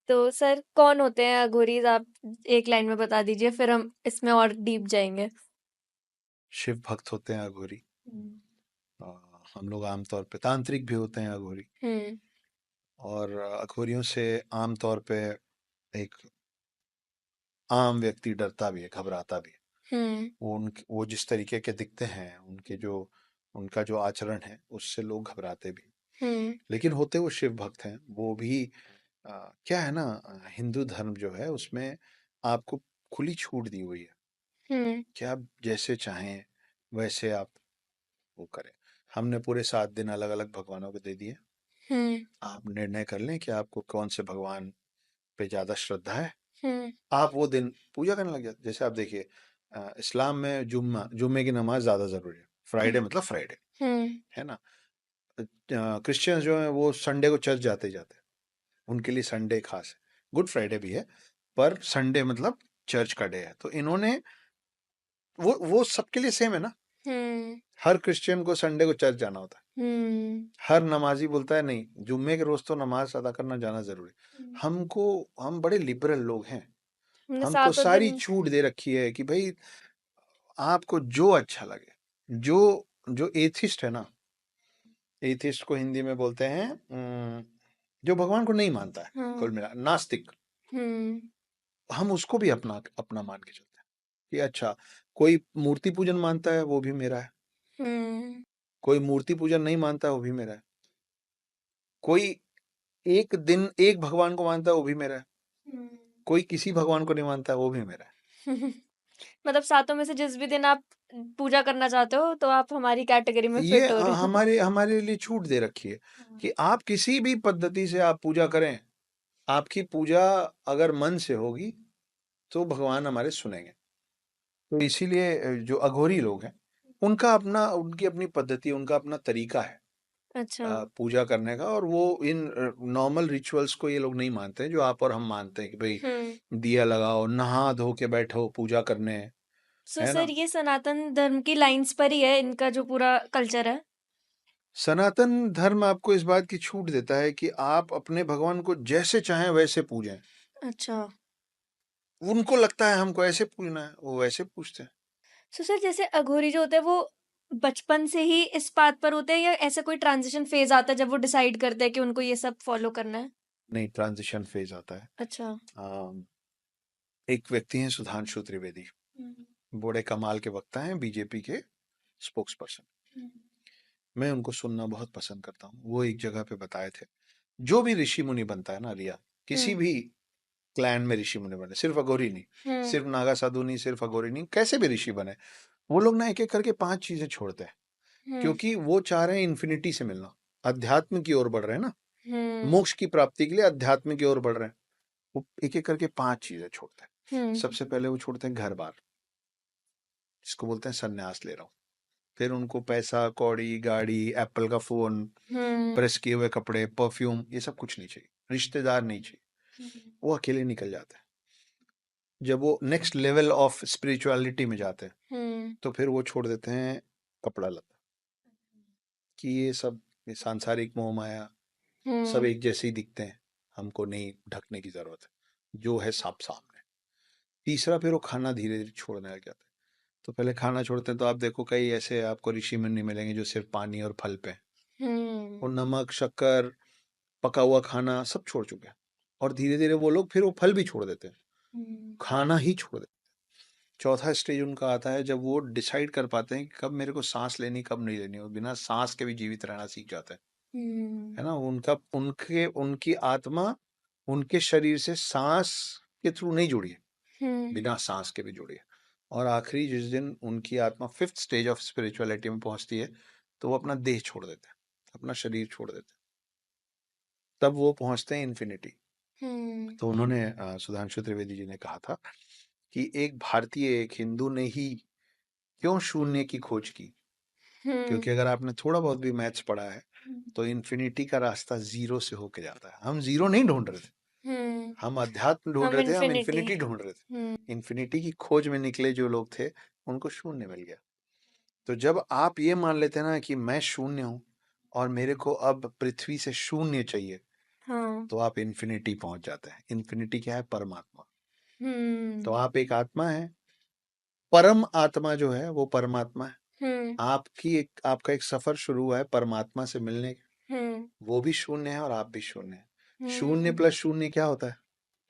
तो सर कौन होते हैं अघोरीज, आप एक लाइन में बता दीजिए फिर हम इसमें और डीप जाएंगे। शिव भक्त होते हैं अघोरी। अ, हम लोग आमतौर पे तांत्रिक भी होते हैं अघोरी। और अघोरियों से आमतौर पे एक आम व्यक्ति डरता भी है, घबराता भी है। वो जिस तरीके के दिखते हैं, उनका जो आचरण है उससे लोग घबराते भी। लेकिन होते वो शिव भक्त हैं। वो भी क्या है ना, हिंदू धर्म जो है उसमें आपको खुली छूट दी हुई है कि आप जैसे चाहें वैसे आप वो करें। हमने पूरे 7 दिन अलग अलग भगवानों को दे दिए। आप निर्णय कर लें कि आपको कौन से भगवान पे ज्यादा श्रद्धा है, आप वो दिन पूजा करने लग जाते। जैसे आप देखिए इस्लाम में जुम्मे की नमाज ज्यादा जरूरी है, फ्राइडे मतलब फ्राइडे, है ना। क्रिश्चियंस जो हैं वो संडे को चर्च जाते ही जाते हैं, उनके लिए संडे खास है। गुड फ्राइडे भी है पर संडे मतलब चर्च का डे है। तो इन्होंने वो सबके लिए सेम है ना। हर क्रिश्चियन को संडे को चर्च जाना होता है। हर नमाजी बोलता है नहीं, जुम्मे के रोज तो नमाज अदा करना जाना जरूरी। हम बड़े लिबरल लोग हैं, हमने हमको सातों सारी दिन छूट दे रखी है कि भाई आपको जो अच्छा लगे। जो जो एथिस्ट है ना, एथिस्ट को हिंदी में बोलते हैं जो भगवान को नहीं मानता है, कुल मिला नास्तिक। हम उसको भी अपना अपना मान के चलते हैं कि अच्छा, कोई मूर्ति पूजन मानता है वो भी मेरा है, कोई मूर्ति पूजन नहीं मानता है वो भी मेरा है, कोई एक दिन एक भगवान को मानता है वो भी मेरा है, कोई किसी भगवान को नहीं मानता है वो भी मेरा है। मतलब सातों में से जिस भी दिन आप पूजा करना चाहते हो तो आप हमारी कैटेगरी में ये फिट हो रहे हो। हमारे हमारे लिए छूट दे रखी है कि आप किसी भी पद्धति से आप पूजा करें, आपकी पूजा अगर मन से होगी तो भगवान हमारे सुनेंगे। तो इसीलिए जो अघोरी लोग हैं उनकी अपनी पद्धति, उनका अपना तरीका है अच्छा। पूजा करने का। और वो इन नॉर्मल रिचुअल्स को ये लोग नहीं मानते जो आप और हम मानते हैं कि भाई दिया लगाओ, नहा धो के बैठो पूजा करने, सो है सर ना। ये सनातन धर्म की लाइंस पर ही है इनका जो पूरा कल्चर है? सनातन धर्म आपको इस बात की छूट देता है कि आप अपने भगवान को जैसे चाहें वैसे पूजें। अच्छा। उनको लगता है हमको ऐसे पूजना है, वो वैसे पूजते हैं। सो सर जैसे अघोरी जो होते हैं वो बचपन से ही इस बात पर होते हैं या ऐसा कोई ट्रांजिशन फेज आता है जब वो डिसाइड करते हैं कि उनको ये सब फॉलो करना है? नहीं, ट्रांजिशन फेज आता है। अच्छा। एक व्यक्ति हैं सुधांशु त्रिवेदी, बड़े कमाल के वक्ता हैं, बीजेपी के स्पोक्स पर्सन। मैं उनको सुनना बहुत पसंद करता हूँ। वो एक जगह पे बताए थे, जो भी ऋषि मुनि बनता है ना रिया, किसी भी क्लैन में ऋषि मुनि बने, सिर्फ अघोरी नहीं, सिर्फ नागा साधु नहीं, सिर्फ अघोरी नहीं, कैसे भी ऋषि बने, वो लोग ना एक एक करके 5 चीजें छोड़ते हैं, क्योंकि वो चाह रहे हैं इन्फिनिटी से मिलना, अध्यात्म की ओर बढ़ रहे हैं ना, मोक्ष की प्राप्ति के लिए अध्यात्म की ओर बढ़ रहे हैं। वो एक एक करके 5 चीजें छोड़ते हैं। सबसे पहले वो छोड़ते हैं घर बार, जिसको बोलते हैं संन्यास ले रहा हूँ। फिर उनको पैसा कौड़ी, गाड़ी, एप्पल का फोन, प्रेस किए हुए कपड़े, परफ्यूम, ये सब कुछ नहीं चाहिए, रिश्तेदार नहीं चाहिए, वो अकेले निकल जाते हैं। जब वो नेक्स्ट लेवल ऑफ स्पिरिचुअलिटी में जाते हैं तो फिर वो छोड़ देते हैं कपड़ा लता, कि ये सब ये सांसारिक मोह माया सब एक जैसे ही दिखते हैं, हमको नहीं ढकने की जरूरत है, जो है साफ सामने। तीसरा, फिर वो खाना धीरे धीरे छोड़ने लग जाते हैं। तो पहले खाना छोड़ते हैं तो आप देखो कई ऐसे आपको ऋषि मुनि मिलेंगे जो सिर्फ पानी और फल पे हैं। वो नमक, शक्कर, पका हुआ खाना सब छोड़ चुके हैं, और धीरे धीरे वो लोग फिर वो फल भी छोड़ देते हैं, खाना ही छोड़ देते हैं। चौथा स्टेज उनका आता है जब वो डिसाइड कर पाते हैं कि कब मेरे को सांस लेनी, कब नहीं लेनी, और बिना सांस के भी जीवित रहना सीख जाते हैं, है ना। उनकी आत्मा उनके शरीर से सांस के थ्रू नहीं जुड़ी है, बिना सांस के भी जुड़ी है। और आखिरी जिस दिन उनकी आत्मा 5th स्टेज ऑफ स्पिरिचुअलिटी में पहुंचती है तो वो अपना देह छोड़ देते हैं, अपना शरीर छोड़ देते हैं, तब वो पहुंचते हैं इन्फिनिटी। तो उन्होंने सुधांशु त्रिवेदी जी ने कहा था कि एक भारतीय, एक हिंदू ने ही क्यों शून्य की खोज की, क्योंकि अगर आपने थोड़ा बहुत भी मैथ्स पढ़ा है तो इन्फिनिटी का रास्ता जीरो से होके जाता है। हम जीरो नहीं ढूंढ रहे थे, हम अध्यात्म ढूंढ रहे थे, हम इन्फिनिटी ढूंढ रहे थे। इन्फिनिटी की खोज में निकले जो लोग थे उनको शून्य मिल गया। तो जब आप ये मान लेते हैं ना कि मैं शून्य हूं और मेरे को अब पृथ्वी से शून्य चाहिए, तो आप इन्फिनिटी पहुंच जाते हैं। इन्फिनिटी क्या है? परमात्मा। तो आप एक आत्मा है, परम आत्मा जो है वो परमात्मा है। आपका एक सफर शुरू हुआ है परमात्मा से मिलने का, वो भी शून्य है और आप भी शून्य है। शून्य प्लस शून्य क्या होता है?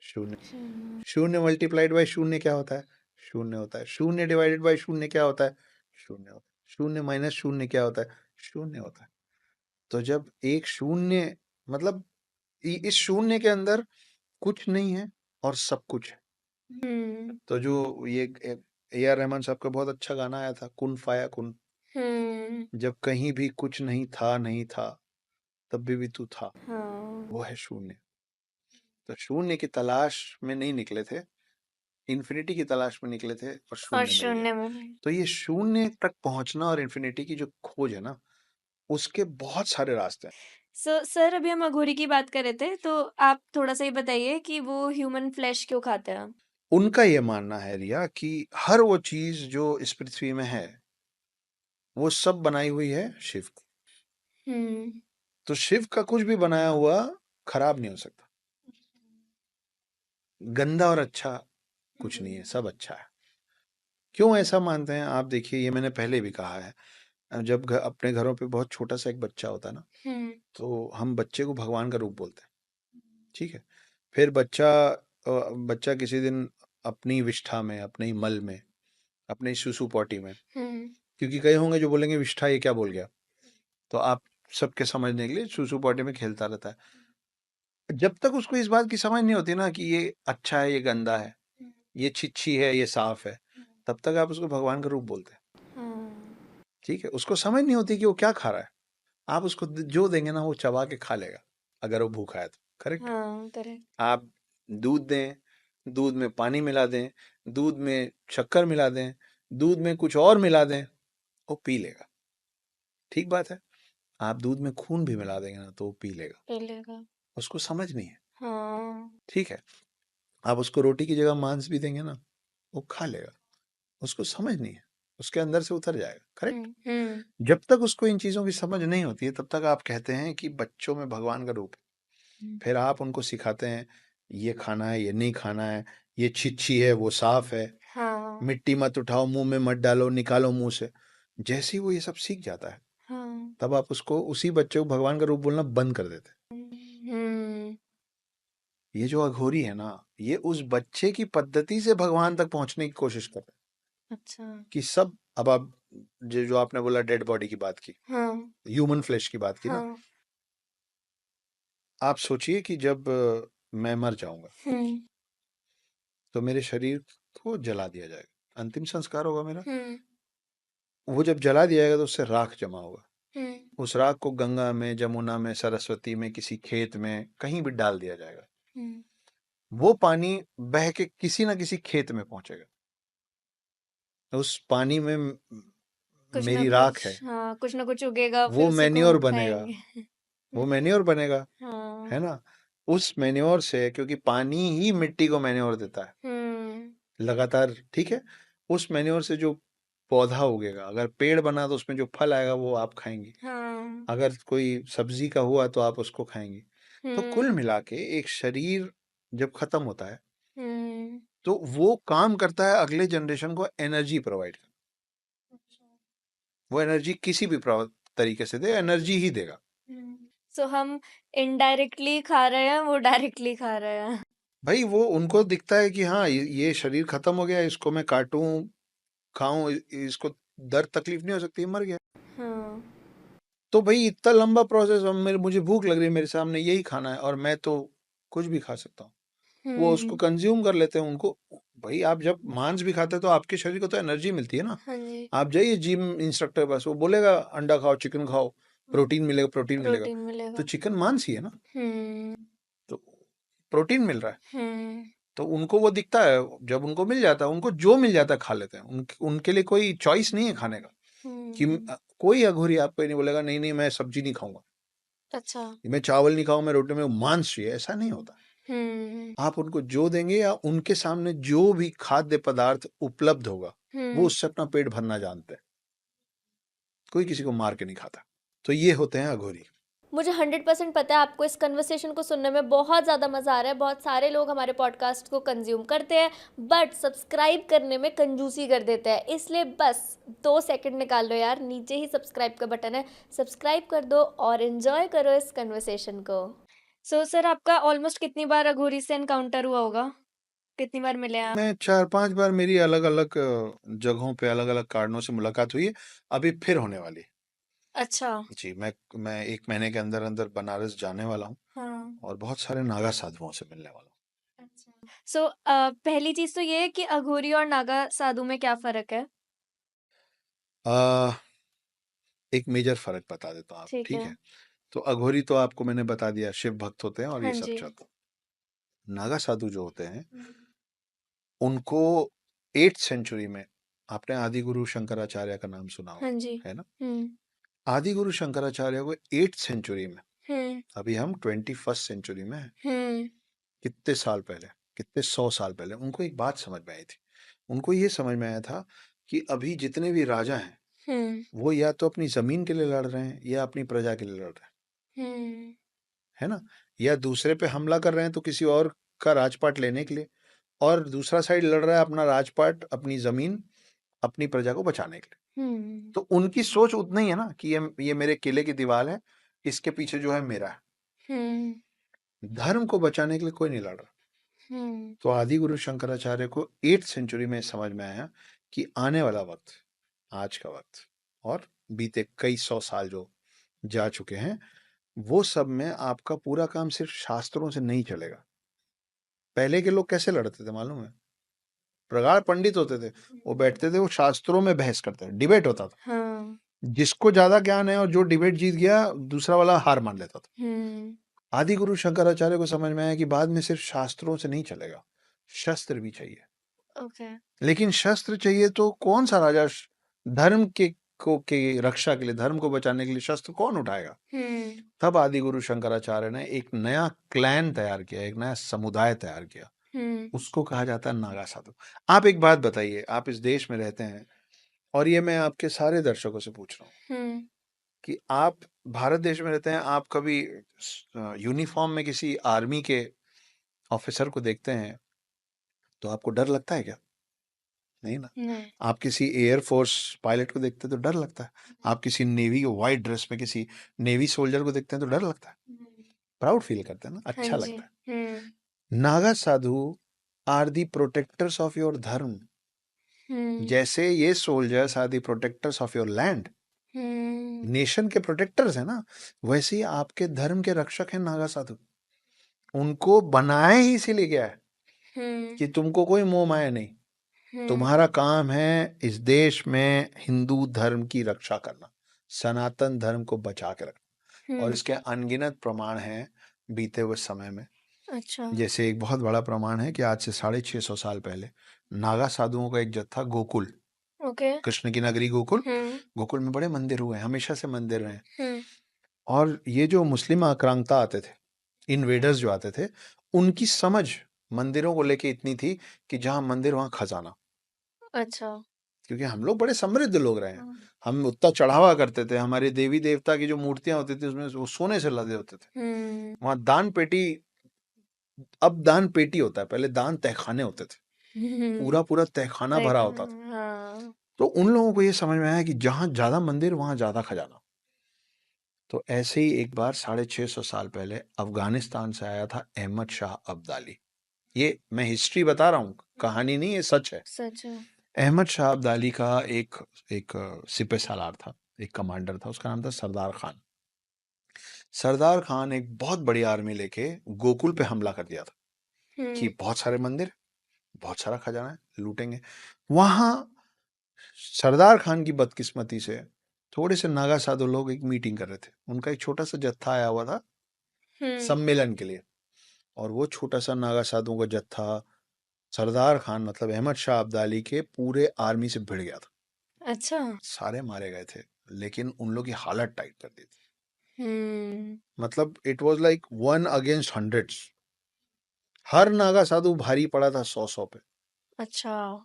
शून्य। शून्य मल्टीप्लाइड बाय शून्य क्या होता है? शून्य होता है। शून्य डिवाइडेड बाय शून्य क्या होता है? शून्य होता है। शून्य माइनस शून्य क्या होता है? शून्य होता है। तो जब एक शून्य, मतलब इस शून्य के अंदर कुछ नहीं है और सब कुछ है। तो जो ये ए आर रहमान साहब का बहुत अच्छा गाना आया था, कुन फाया कुन, जब कहीं भी कुछ नहीं था, नहीं था तब भी तू था, वो है शून्य। तो शून्य की तलाश में नहीं निकले थे, इन्फिनिटी की तलाश में निकले थे और शून्य मिल गया। तो ये शून्य तक पहुंचना और इन्फिनिटी की जो खोज है ना, उसके बहुत सारे रास्ते हैं। सर अभी हम अघोरी की बात कर रहे थे तो आप थोड़ा सा ये बताइए कि वो ह्यूमन फ्लैश क्यों खाते हैं? उनका ये मानना है रिया कि हर वो चीज जो इस पृथ्वी में है वो सब बनाई हुई है शिव की। तो शिव का कुछ भी बनाया हुआ खराब नहीं हो सकता। गंदा और अच्छा कुछ नहीं है, सब अच्छा है। क्यों ऐसा मानते हैं आप? देखिए, ये मैंने पहले भी कहा है, जब अपने घरों पे बहुत छोटा सा एक बच्चा होता है ना, तो हम बच्चे को भगवान का रूप बोलते हैं, ठीक है। फिर बच्चा किसी दिन अपनी विष्ठा में, अपने ही मल में, अपने सुसु पॉटी में, क्योंकि कई होंगे जो बोलेंगे विष्ठा ये क्या बोल गया, तो आप सबके समझने के लिए सुसु पॉटी में खेलता रहता है। जब तक उसको इस बात की समझ नहीं होती ना कि ये अच्छा है, ये गंदा है, ये छिच्छी है, ये साफ है, तब तक आप उसको भगवान का रूप बोलते हैं, ठीक है। उसको समझ नहीं होती कि वो क्या खा रहा है। आप उसको जो देंगे ना वो चबा के खा लेगा, अगर वो भूखा है तो। करेक्ट? करेक्ट। आप दूध दें, दूध में पानी मिला दें, दूध में शक्कर मिला दें, दूध में कुछ और मिला दें, वो पी लेगा, ठीक बात है। आप दूध में खून भी मिला देंगे ना तो वो पी लेगा, उसको समझ नहीं है, ठीक है। आप उसको रोटी की जगह मांस भी देंगे ना, वो खा लेगा, उसको समझ नहीं है, उसके अंदर से उतर जाएगा। करेक्ट। हम्म जब तक उसको इन चीजों की समझ नहीं होती है तब तक आप कहते हैं कि बच्चों में भगवान का रूप है। फिर आप उनको सिखाते हैं ये खाना है, ये नहीं खाना है, ये छिच्छी है, वो साफ है, हाँ मिट्टी मत उठाओ, मुंह में मत डालो, निकालो मुंह से। जैसे ही वो ये सब सीख जाता है हाँ तब आप उसको, उसी बच्चे को भगवान का रूप बोलना बंद कर देते हैं। हम्म ये जो अघोरी है ना, ये उस बच्चे की पद्धति से भगवान तक पहुंचने की कोशिश कर रहे हैं अच्छा कि सब। अब आप जो आपने बोला डेड बॉडी की बात की, हाँ ह्यूमन फ्लेश की बात की ना, हाँ आप सोचिए कि जब मैं मर जाऊंगा हम्म तो मेरे शरीर को जला दिया जाएगा, अंतिम संस्कार होगा मेरा। हम्म वो जब जला दिया जाएगा तो उससे राख जमा होगा। हम्म उस राख को गंगा में, जमुना में, सरस्वती में, किसी खेत में कहीं भी डाल दिया जाएगा। हम्म वो पानी बह के किसी ना किसी खेत में पहुंचेगा। उस पानी में कुछ ना मेरी राख है, कुछ, हाँ कुछ ना कुछ उगेगा, फिर वो उसी को मैन्योर हम बनेगा, खाएंगे। वो मैन्योर बनेगा, हाँ है ना। उस मैन्योर से, क्योंकि पानी ही मिट्टी को मैन्योर देता है लगातार, ठीक है। उस मैन्योर से जो पौधा उगेगा, अगर पेड़ बना तो उसमें जो फल आएगा वो आप खाएंगे, हाँ अगर कोई सब्जी का हुआ तो आप उसको खाएंगे। तो कुल हम्म मिला के एक शरीर जब खत्म होता है हम्म तो वो काम करता है अगले जनरेशन को एनर्जी प्रोवाइड कर। वो एनर्जी किसी भी तरीके से दे, एनर्जी ही देगा। सो हम इनडायरेक्टली खा रहे हैं, वो डायरेक्टली खा रहे हैं। भाई वो उनको दिखता है कि हाँ ये शरीर खत्म हो गया, इसको मैं काटूं, खाऊं, इसको दर्द तकलीफ नहीं हो सकती, मर गया। हाँ तो भाई इतना लंबा प्रोसेस, अब मेरे, मुझे भूख लग रही है, मेरे सामने यही खाना है और मैं तो कुछ भी खा सकता हूँ। वो उसको कंज्यूम कर लेते हैं। उनको, भाई आप जब मांस भी खाते हैं तो आपके शरीर को तो एनर्जी मिलती है ना। हाँ जी आप जाइए जिम इंस्ट्रक्टर पास, वो बोलेगा अंडा खाओ, चिकन खाओ, प्रोटीन मिलेगा, प्रोटीन मिलेगा। प्रोटीन तो मिलेगा। चिकन मांस ही है ना, हम्म तो प्रोटीन मिल रहा है। हम्म तो उनको वो दिखता है, जब उनको मिल जाता है, उनको जो मिल जाता है खा लेते हैं। उनके लिए कोई चॉइस नहीं है खाने का। कि कोई अघोरी आपको ये नहीं बोलेगा नहीं नहीं मैं सब्जी नहीं खाऊंगा, अच्छा मैं चावल नहीं खाऊंगा, मैं रोटी में मांस चाहिए, ऐसा नहीं होता। हम्म आप उनको जो देंगे या उनके सामने जो भी खाद्य पदार्थ उपलब्ध होगा वो उससे अपना पेट भरना जानते हैं। कोई किसी को मार के नहीं खाता। तो ये होते हैं अघोरी। मुझे 100% पता है आपको इस कन्वर्सेशन को सुनने में बहुत ज़्यादा मज़ा आ रहा है। बहुत सारे लोग हमारे पॉडकास्ट को कंज्यूम करते हैं बट सब्सक्राइब करने में कंजूसी कर देते हैं। इसलिए बस 2 सेकंड निकाल लो यार, नीचे ही सब्सक्राइब का बटन है, सब्सक्राइब कर दो और इन्जॉय करो इस कन्वर्सेशन को। सो सर, आपका ऑलमोस्ट कितनी बार अघोरी से एनकाउंटर हुआ होगा? कितनी बार मिले आप? मैं 4-5 बार मेरी अलग अलग जगहों पे अलग अलग कारणों से मुलाकात हुई है। अभी फिर होने वाली है। अच्छा जी, मैं 1 महीने के अंदर अंदर बनारस जाने वाला हूँ हाँ और बहुत सारे नागा साधुओं से मिलने वाला हूँ। अच्छा सो पहली चीज़ तो ये है कि अघोरी और नागा साधु में क्या फ़र्क है? आ, एक मेजर फर्क बता देता हूँ, आप ठीक ठीक है। है। तो अघोरी तो आपको मैंने बता दिया, शिव भक्त होते हैं और हाँ ये सब जी। चलता। नागा साधु जो होते हैं उनको 8th सेंचुरी में, आपने आदि गुरु शंकराचार्य का नाम सुना हाँ होगा, जी। है ना। हम्म आदि गुरु शंकराचार्य को 8th सेंचुरी में, हम्म अभी हम 21st सेंचुरी में हैं, हम्म कितने साल पहले, कितने 100 साल पहले उनको एक बात समझ में आई थी। उनको ये समझ में आया था कि अभी जितने भी राजा हैं वो या तो अपनी जमीन के लिए लड़ रहे हैं या अपनी प्रजा के लिए लड़ रहे हैं, है ना। या दूसरे पे हमला कर रहे हैं तो किसी और का राजपाट लेने के लिए, और दूसरा साइड लड़ रहा है अपना राजपाट, अपनी जमीन, अपनी प्रजा को बचाने के लिए। तो उनकी सोच उतना ही है ना कि ये मेरे किले की दीवार है, इसके पीछे जो है मेरा है। धर्म को बचाने के लिए कोई नहीं लड़ रहा। तो आदि गुरु शंकराचार्य को 8th सेंचुरी में समझ में आया कि आने वाला वक्त, आज का वक्त और बीते कई 100 साल जो जा चुके हैं, वो सब में आपका पूरा काम सिर्फ शास्त्रों से नहीं चलेगा। पहले के लोग कैसे लड़ते थे मालूम है? प्रगाढ़ पंडित होते थे, वो बैठते थे, वो शास्त्रों में बहस करते थे, डिबेट होता था। हाँ जिसको ज्यादा ज्ञान है और जो डिबेट जीत गया, दूसरा वाला हार मान लेता था। आदि गुरु शंकराचार्य को समझ में आया कि बाद में सिर्फ शास्त्रों से नहीं चलेगा, शस्त्र भी चाहिए। ओके लेकिन शस्त्र चाहिए तो कौन सा राजा धर्म के रक्षा के लिए, धर्म को बचाने के लिए शस्त्र कौन उठाएगा? तब आदि गुरु शंकराचार्य ने एक नया क्लैन तैयार किया, एक नया समुदाय तैयार किया। उसको कहा जाता है नागा साधु। आप एक बात बताइए, आप इस देश में रहते हैं, और ये मैं आपके सारे दर्शकों से पूछ रहा हूँ हम्म कि आप भारत देश में रहते हैं, आप कभी यूनिफॉर्म में किसी आर्मी के ऑफिसर को देखते हैं तो आपको डर लगता है क्या? नहीं ना। नहीं आप किसी एयरफोर्स पायलट को देखते हैं तो डर लगता है। आप किसी नेवी के व्हाइट ड्रेस में किसी नेवी सोल्जर को देखते हैं तो डर लगता है, प्राउड फील करते हैं ना, हाँ अच्छा जी लगता है। Naga sadhu are the protectors of your dharma, जैसे ये soldiers are the protectors of your land, nation के प्रोटेक्टर्स है ना, वैसे ही आपके धर्म के रक्षक हैं नागा साधु। उनको बनाया ही इसीलिए गया है कि तुमको कोई मोह माया नहीं। तुम्हारा काम है इस देश में हिंदू धर्म की रक्षा करना, सनातन धर्म को बचा के रखना। और इसके अनगिनत प्रमाण हैं बीते हुए समय में। अच्छा जैसे एक बहुत बड़ा प्रमाण है कि आज से 650 साल पहले नागा साधुओं का एक जत्था गोकुल, ओके कृष्ण की नगरी गोकुल, गोकुल में बड़े मंदिर हुए, हमेशा से मंदिर रहे। और ये जो मुस्लिम आक्रांता आते थे, इन्वेडर्स जो आते थे, उनकी समझ मंदिरों को लेके इतनी थी कि जहां मंदिर वहां खजाना। अच्छा क्योंकि हम लोग बड़े समृद्ध लोग रहे हैं, हम उतना चढ़ावा करते थे, हमारे देवी देवता की जो मूर्तियां होती थी उसमें वो सोने से लदे होते थे। वहां दान पेटी, अब दान पेटी होता है, पहले दान तहखाने होते थे, पूरा पूरा तहखाना भरा होता था। हाँ तो उन लोगों को ये समझ में आया कि जहां ज्यादा मंदिर वहां ज्यादा खजाना। तो ऐसे ही एक बार 650 साल पहले अफगानिस्तान से आया था अहमद शाह अब्दाली। ये मैं हिस्ट्री बता रहा हूँ, कहानी नहीं, ये सच है। सच है अहमद शाह अब्दाली का एक एक सिपह सालार था, एक कमांडर था, उसका नाम था सरदार खान। सरदार खान एक बहुत बड़ी आर्मी लेके गोकुल पे हमला कर दिया था कि बहुत सारे मंदिर, बहुत सारा खजाना है, लूटेंगे। वहां सरदार खान की बदकिस्मती से थोड़े से नागा साधु लोग एक मीटिंग कर रहे थे, उनका एक छोटा सा जत्था आया हुआ था सम्मेलन के लिए। और वो छोटा सा नागा साधुओं का जत्था सरदार खान मतलब अहमद शाह अब्दाली के पूरे आर्मी से भिड़ गया था। अच्छा सारे मारे गए थे, लेकिन उन लोग की हालत टाइट कर दी थी। मतलब इट वाज लाइक 1 against 100। हर नागा साधु भारी पड़ा था 100 पे। अच्छा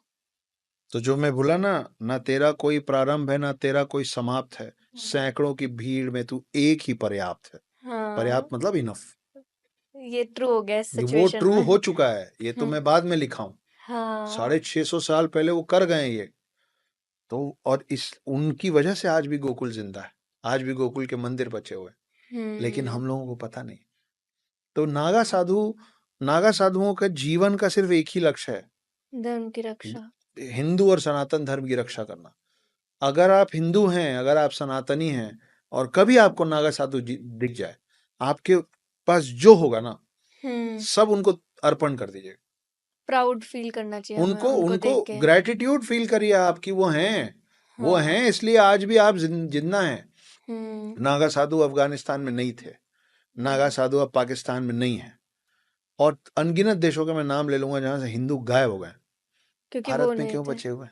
तो जो मैं बोला ना तेरा कोई प्रारंभ है ना तेरा कोई समाप्त है, सैकड़ों की भीड़ में तू एक ही पर्याप्त है। पर्याप्त मतलब इनफ। ये ट्रू हो गया इस वो सिचुएशन ट्रू में हो चुका है, ये तो मैं बाद में लिखा हूं। हाँ 650 साल पहले वो कर गए ये। तो और इस उनकी वजह से आज भी गोकुल जिंदा है, आज भी गोकुल के मंदिर बचे हुए हैं, लेकिन हम लोगों को पता नहीं। तो नागा साधुओं का जीवन का सिर्फ एक ही लक्ष्य है, धर्म की रक्षा हिंदू और सनातन धर्म की रक्षा करना। अगर आप हिंदू हैं, अगर आप सनातनी हैं और कभी आपको नागा साधु दिख जाए, आपके पास जो होगा ना सब उनको अर्पण कर दीजिए। प्राउड फील करना चाहिए हमें उनको उनको उनको देख के ग्रेटिट्यूड फील करिए आपकी वो हैं, वो हैं, इसलिए आज भी आप जिंदा हैं। नागा साधु अफगानिस्तान में नहीं थे, नागा साधु अब पाकिस्तान में नहीं है, और अनगिनत देशों के मैं नाम ले लूंगा जहां से हिंदू गायब हो गए। क्योंकि वो भारत में नहीं क्यों थे बचे हुए?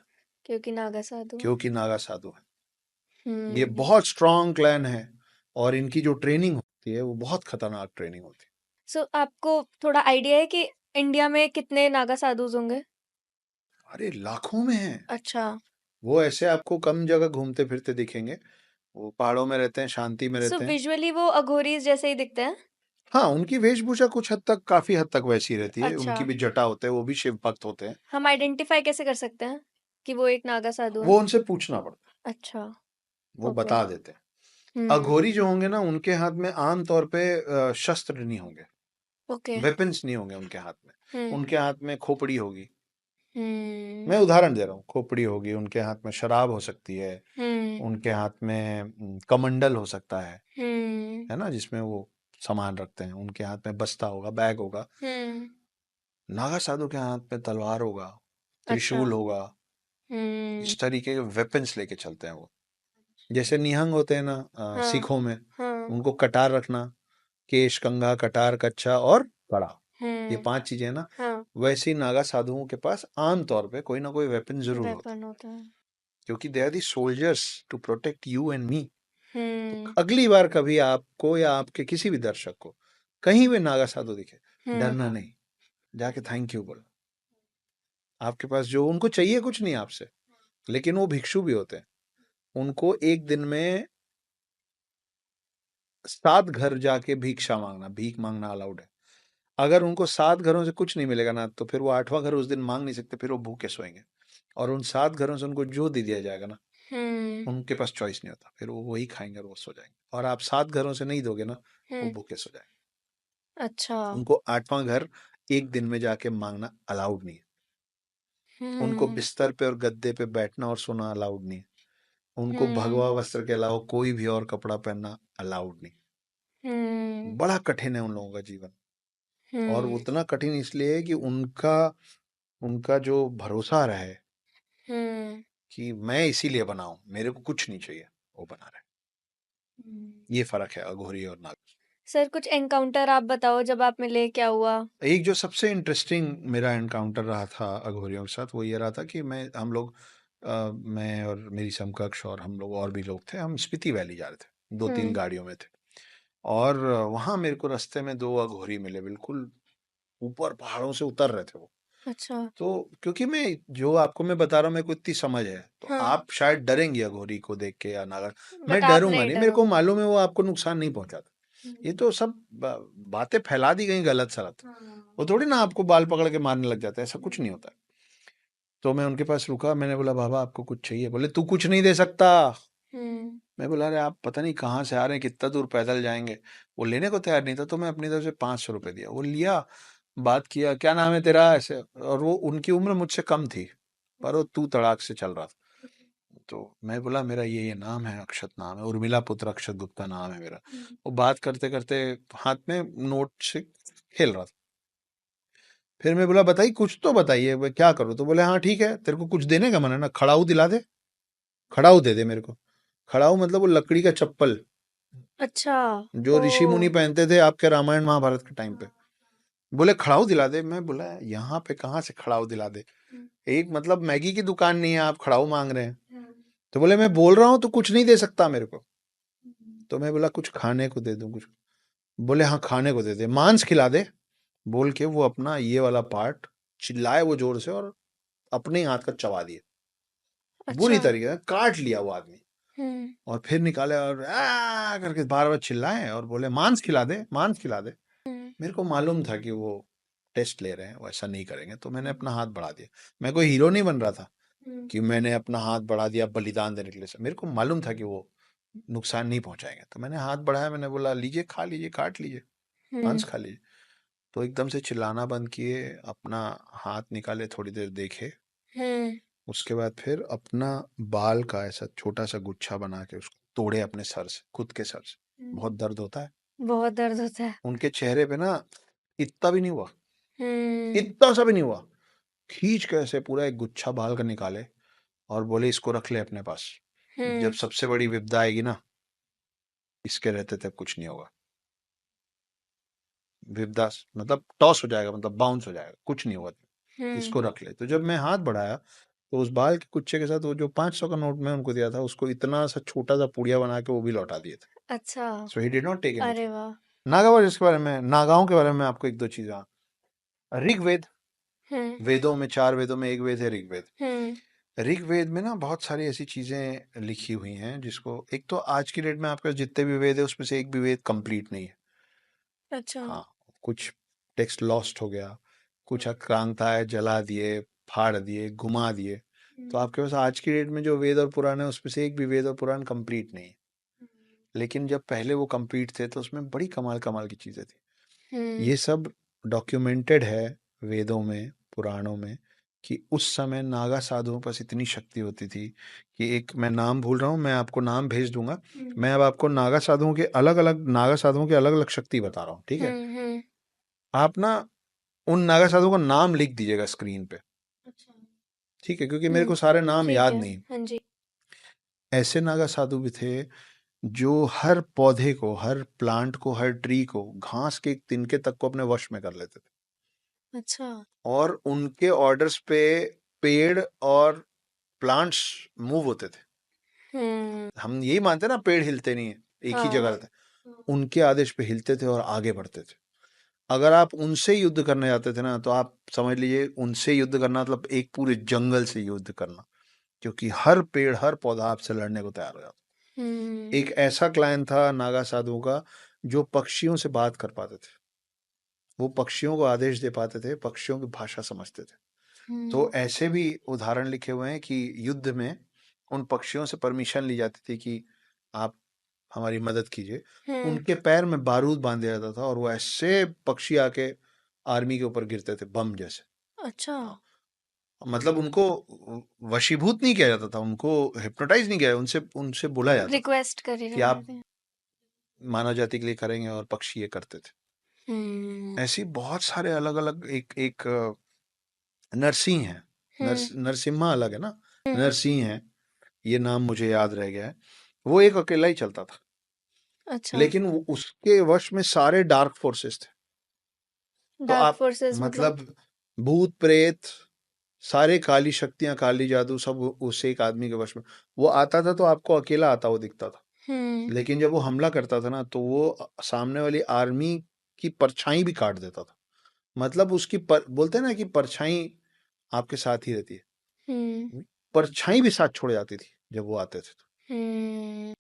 क्योंकि नागा साधु क्योंकि नागा साधु है। ये बहुत स्ट्रॉन्ग क्लैन है और इनकी जो ट्रेनिंग होती है वो बहुत खतरनाक ट्रेनिंग होती है। सो आपको थोड़ा आइडिया है कि इंडिया में कितने नागा साधुज होंगे? अरे लाखों में है। अच्छा वो ऐसे आपको कम जगह घूमते फिरते दिखेंगे, वो पहाड़ों में रहते हैं, शांति में सो रहते हैं। विजुअली वो अघोरीज जैसे ही दिखते हैं? हाँ, उनकी वेशभूषा कुछ हद तक काफी हद तक वैसी रहती है, अच्छा उनकी भी जटा होते हैं, वो भी शिव भक्त होते हैं। हम आइडेंटिफाई कैसे कर सकते हैं कि वो एक नागा साधु है? वो उनसे पूछना पड़ता है, अच्छा वो ओके बता देते हैं। अघोरी जो होंगे ना उनके हाथ में आम तौर पे शस्त्र नहीं होंगे, ओके वेपन्स नहीं होंगे उनके हाथ में। उनके हाथ में खोपड़ी होगी। हम्म मैं उदाहरण दे रहा हूँ, खोपड़ी होगी, उनके हाथ में शराब हो सकती है, उनके हाथ में कमंडल हो सकता है ना, जिसमें वो सामान रखते हैं। उनके हाथ में बस्ता होगा, बैग होगा। नागा साधु के हाथ में तलवार होगा, त्रिशूल होगा। इस तरीके के वेपन्स लेके चलते हैं वो। जैसे निहंग होते हैं ना सिखों में, उनको कटार रखना, केश, कंघा, कटार, कच्छा और कड़ा, ये 5 चीजें ना। वैसे ही नागा साधुओं के पास आमतौर पे कोई ना कोई वेपन जरूर होता है, क्योंकि they are the soldiers to protect you and me. तो अगली बार कभी आपको या आपके किसी भी दर्शक को कहीं भी नागा साधु दिखे, डरना नहीं, जाके थैंक यू बोलो। आपके पास जो उनको चाहिए कुछ नहीं आपसे, लेकिन वो भिक्षु भी होते हैं। उनको एक दिन में 7 घर जाके भीख मांगना अलाउड है। अगर उनको 7 घरों से कुछ नहीं मिलेगा ना, तो फिर वो 8वां घर उस दिन मांग नहीं सकते, फिर वो भूखे सोएंगे। और उन 7 घरों से उनको जो दे दिया जाएगा ना, उनके पास चॉइस नहीं होता, फिर वो वही खाएंगे और वो सो जाएंगे। और आप 7 घरों से नहीं दोगे ना, वो भूखे सो जाएंगे। अच्छा। उनको 8वां घर एक दिन में जाके मांगना अलाउड नहीं है। उनको बिस्तर पे और गद्दे पे बैठना और सोना अलाउड नहीं है। उनको भगवा वस्त्र के अलावा कोई भी और कपड़ा पहनना अलाउड नहीं। बड़ा कठिन है उन लोगों का जीवन। और उतना कठिन इसलिए है कि उनका उनका जो भरोसा रहे कि मैं इसीलिए बना हूं, मेरे को कुछ नहीं चाहिए, वो बना रहे। ये फर्क है अघोरी और नाग। सर कुछ एनकाउंटर आप बताओ, जब आप मिले क्या हुआ? एक जो सबसे इंटरेस्टिंग मेरा एनकाउंटर रहा था अघोरियों के साथ, वो ये रहा था कि हम लोग मैं और मेरी समकक्ष और हम लोग और भी लोग थे, हम स्पीति वैली जा रहे थे, 2-3 गाड़ियों में थे। और वहां मेरे को रास्ते में 2 अघोरी मिले, बिल्कुल ऊपर पहाड़ों से उतर रहे थे वो। अच्छा। तो क्योंकि मैं आपको बता रहा हूँ, मेरे को इतनी समझ है, तो आप शायद डरेंगी अघोरी को देख के या नागर। मैं बट आप डरूंगा नहीं नहीं, मेरे डरो। को मालूम है वो आपको नुकसान नहीं पहुंचाता। ये तो सब बातें फैला दी गई गलत सलत। वो थोड़ी ना आपको बाल पकड़ के मारने लग जाते हैं, ऐसा कुछ नहीं होता। तो मैं उनके पास रुका, मैंने बोला बाबा आपको कुछ चाहिए? बोले तू कुछ नहीं दे सकता। मैं बोला अरे आप पता नहीं कहाँ से आ रहे हैं, कितना दूर पैदल जाएंगे। वो लेने को तैयार नहीं था, तो मैं अपनी तरफ से 500 रुपये दिया। वो लिया, बात किया, क्या नाम है तेरा, ऐसे। और वो उनकी उम्र मुझसे कम थी, पर वो तू तड़ाक से चल रहा था। तो मैं बोला मेरा ये नाम है, अक्षत नाम है, उर्मिला पुत्र अक्षत गुप्ता नाम है मेरा। वो बात करते करते हाथ में नोट से खेल रहा था। फिर मैं बोला बताइए, कुछ तो बताइए, मैं क्या करूँ? तो बोले हाँ ठीक है, तेरे को कुछ देने का मन है ना, खड़ाऊ दिला दे, खड़ाऊ दे दे मेरे को। खड़ाऊ मतलब वो लकड़ी का चप्पल। अच्छा। जो ऋषि मुनि पहनते थे आपके रामायण महाभारत के टाइम पे। बोले खड़ाऊ दिला दे। मैं बोला यहाँ पे कहाँ से खड़ाऊ दिला दे, एक मतलब मैगी की दुकान नहीं है, आप खड़ाऊ मांग रहे हैं। तो बोले मैं बोल रहा हूँ तो कुछ नहीं दे सकता मेरे को। तो मैं बोला कुछ खाने को दे दूं कुछ। बोले हाँ खाने को दे दे, मांस खिला दे। बोल के वो अपना ये वाला पार्ट चिल्लाए वो जोर से, और अपने हाथ का चबा दिए। बुरी तरीके से काट लिया वो आदमी। और फिर निकाले और आ करके बार बार चिल्लाए और बोले मांस खिला दे, मांस खिला दे। मेरे को मालूम था कि वो टेस्ट ले रहे हैं, वो ऐसा नहीं करेंगे, तो मैंने अपना हाथ बढ़ा दिया। मैं कोई हीरो नहीं बन रहा था कि मैंने अपना हाथ बढ़ा दिया बलिदान देने के लिए। मेरे को मालूम था कि वो नुकसान नहीं पहुंचाएंगे, तो मैंने हाथ बढ़ाया, मैंने बोला लीजिए, खा लीजिए, काट लीजिए, मांस खा लीजिए। तो एकदम से चिल्लाना बंद किए, अपना हाथ निकाले, थोड़ी देर देखे, उसके बाद फिर अपना बाल का ऐसा छोटा सा गुच्छा बना के उसको तोड़े अपने सर से, खुद के सर से। बहुत दर्द होता है, बहुत दर्द होता है। उनके चेहरे पे ना इतना भी नहीं हुआ, इतना सा भी नहीं हुआ। खींच के ऐसे पूरा एक गुच्छा बाल का निकाले और बोले इसको रख ले अपने पास, जब सबसे बड़ी विपदा आएगी ना, इसके रहते तक कुछ नहीं होगा। विपदा मतलब टॉस हो जाएगा, मतलब बाउंस हो जाएगा, कुछ नहीं होगा, इसको रख ले। तो जब मैं हाथ बढ़ाया, तो उस बाल के कुच्चे के साथ वो जो 500 का नोट मैं उनको दिया था, उसको इतना सा छोटा सा पुड़िया बना के वो भी लौटा दिए थे। अच्छा। So he did not take anything. अरे वाह। नागाओं जिसके बारे में, नागाओं के बारे में आपको एक दो चीजें। ऋग्वेद, वेदों में 4 वेदों में एक वेद है ऋग्वेद। ऋग्वेद में ना बहुत सारी ऐसी चीजें लिखी हुई हैं, जिसको एक तो आज की डेट में आपके जितने भी वेद है उसमें से एक भी वेद कंप्लीट नहीं है। अच्छा। हाँ, कुछ टेक्स्ट लॉस्ट हो गया, कुछ आक्रांताएं जला दिए, फाड़ दिए, घुमा दिए। तो आपके पास आज की डेट में जो वेद और पुराण है उसमें से एक भी वेद और पुराण कंप्लीट नहीं है। लेकिन जब पहले वो कंप्लीट थे तो उसमें बड़ी कमाल कमाल की चीजें थी। ये सब डॉक्यूमेंटेड है वेदों में, पुराणों में, कि उस समय नागा साधुओं के पास इतनी शक्ति होती थी कि एक मैं नाम भूल रहा हूँ, मैं आपको नाम भेज दूंगा। मैं अब आपको नागा साधुओं के अलग अलग शक्ति बता रहा हूँ, ठीक है? आप ना उन नागा साधुओं का नाम लिख दीजिएगा स्क्रीन पे, ठीक है? क्योंकि मेरे को सारे नाम ठीक याद है। नहीं। हाँ जी। ऐसे नागा साधु भी थे जो हर पौधे को, हर प्लांट को, हर ट्री को, घास के एक तिनके तक को अपने वश में कर लेते थे। अच्छा। और उनके ऑर्डर्स पे पेड़ और प्लांट्स मूव होते थे। हम यही मानते हैं ना पेड़ हिलते नहीं है, एक ही जगह रहता है। उनके आदेश पे हिलते थे और आगे बढ़ते थे। अगर आप उनसे युद्ध करने जाते थे ना, तो आप समझ लीजिए उनसे युद्ध करना मतलब एक पूरे जंगल से युद्ध करना, क्योंकि हर पेड़ हर पौधा आपसे लड़ने को तैयार हो जाता। एक ऐसा क्लाइंट था नागा साधुओं का जो पक्षियों से बात कर पाते थे, वो पक्षियों को आदेश दे पाते थे, पक्षियों की भाषा समझते थे। तो ऐसे भी उदाहरण लिखे हुए हैं कि युद्ध में उन पक्षियों से परमिशन ली जाती थी कि आप हमारी मदद कीजिए। उनके पैर में बारूद बांध दिया जाता था और वो ऐसे पक्षी आके आर्मी के ऊपर गिरते थे बम जैसे। अच्छा। मतलब उनको वशीभूत नहीं किया जाता था, उनको हिप्नोटाइज नहीं किया, उनसे उनसे बोला जाता था रिक्वेस्ट करी कि आप मानव जाति के लिए करेंगे, और पक्षी ये करते थे। ऐसी बहुत सारे अलग अलग एक एक नरसिंह है, नरसिम्हा अलग है ना, नरसिंह है, ये नाम मुझे याद रह गया है। वो एक अकेला ही चलता था। अच्छा। लेकिन उसके वश में सारे डार्क फोर्सेस थे। तो डार्क आप फोर्सेस मतलब भूत प्रेत सारे काली शक्तियां काली जादू सब उस एक आदमी के वश में। वो आता था तो आपको अकेला आता हुआ दिखता था, लेकिन जब वो हमला करता था ना तो वो सामने वाली आर्मी की परछाई भी काट देता था। मतलब उसकी बोलते हैं ना कि परछाई आपके साथ ही रहती है, परछाई भी साथ छोड़ जाती थी जब वो आते थे तो।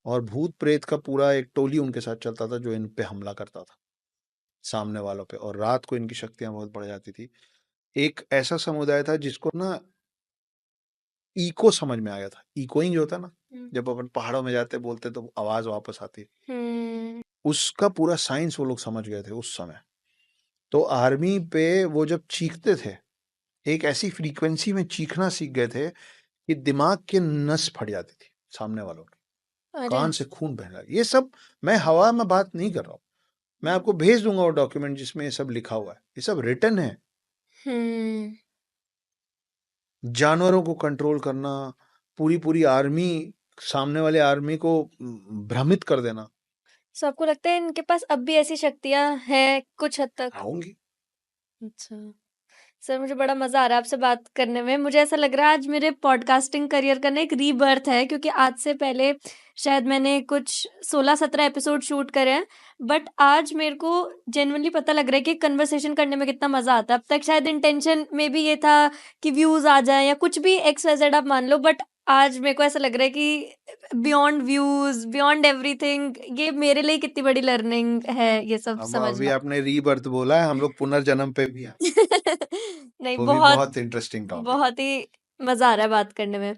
और भूत प्रेत का पूरा एक टोली उनके साथ चलता था जो इन पे हमला करता था सामने वालों पे, और रात को इनकी शक्तियां बहुत बढ़ जाती थी। एक ऐसा समुदाय था जिसको ना इको समझ में आ गया था। इकोइंग जो होता है ना, जब अपन पहाड़ों में जाते बोलते तो आवाज वापस आती, उसका पूरा साइंस वो लोग समझ गए थे उस समय। तो आर्मी पे वो जब चीखते थे, एक ऐसी फ्रीक्वेंसी में चीखना सीख गए थे कि दिमाग के नस फट जाती थी सामने वालों की, कान से खून बहने लगा। ये सब मैं हवा में बात नहीं कर रहा हूँ, मैं आपको भेज दूंगा वो डॉक्यूमेंट जिसमें ये सब लिखा हुआ है, ये सब रिटन है। जानवरों को कंट्रोल करना, पूरी पूरी आर्मी, सामने वाले आर्मी को भ्रमित कर देना। सो आपको लगता है इनके पास अब भी ऐसी शक्तियां हैं कुछ हद तक? होंगी। अच्छा। सर मुझे बड़ा मजा आ रहा है आपसे बात करने में। मुझे ऐसा लग रहा है आज मेरे पॉडकास्टिंग करियर का ना एक रीबर्थ है, क्योंकि आज से पहले शायद मैंने कुछ 16-17 एपिसोड शूट करे हैं, बट आज मेरे को जेन्युइनली पता लग रहा है कि कन्वर्सेशन करने में कितना मजा आता है। अब तक शायद इंटेंशन में भी ये था कि व्यूज आ जाए या कुछ भी XYZ आप मान लो, बट आज मेरे को ऐसा लग रहा है कि बियॉन्ड व्यूज, बियॉन्ड एवरीथिंग, ये मेरे लिए कितनी बड़ी लर्निंग है ये सब अब अभी समझना। आपने रीबर्थ बोला है, हम लोग पुनर्जन्म पे भी हैं। नहीं, वो भी बहुत बहुत इंटरेस्टिंग टॉपिक। बहुत ही मजा आ रहा है बात करने में।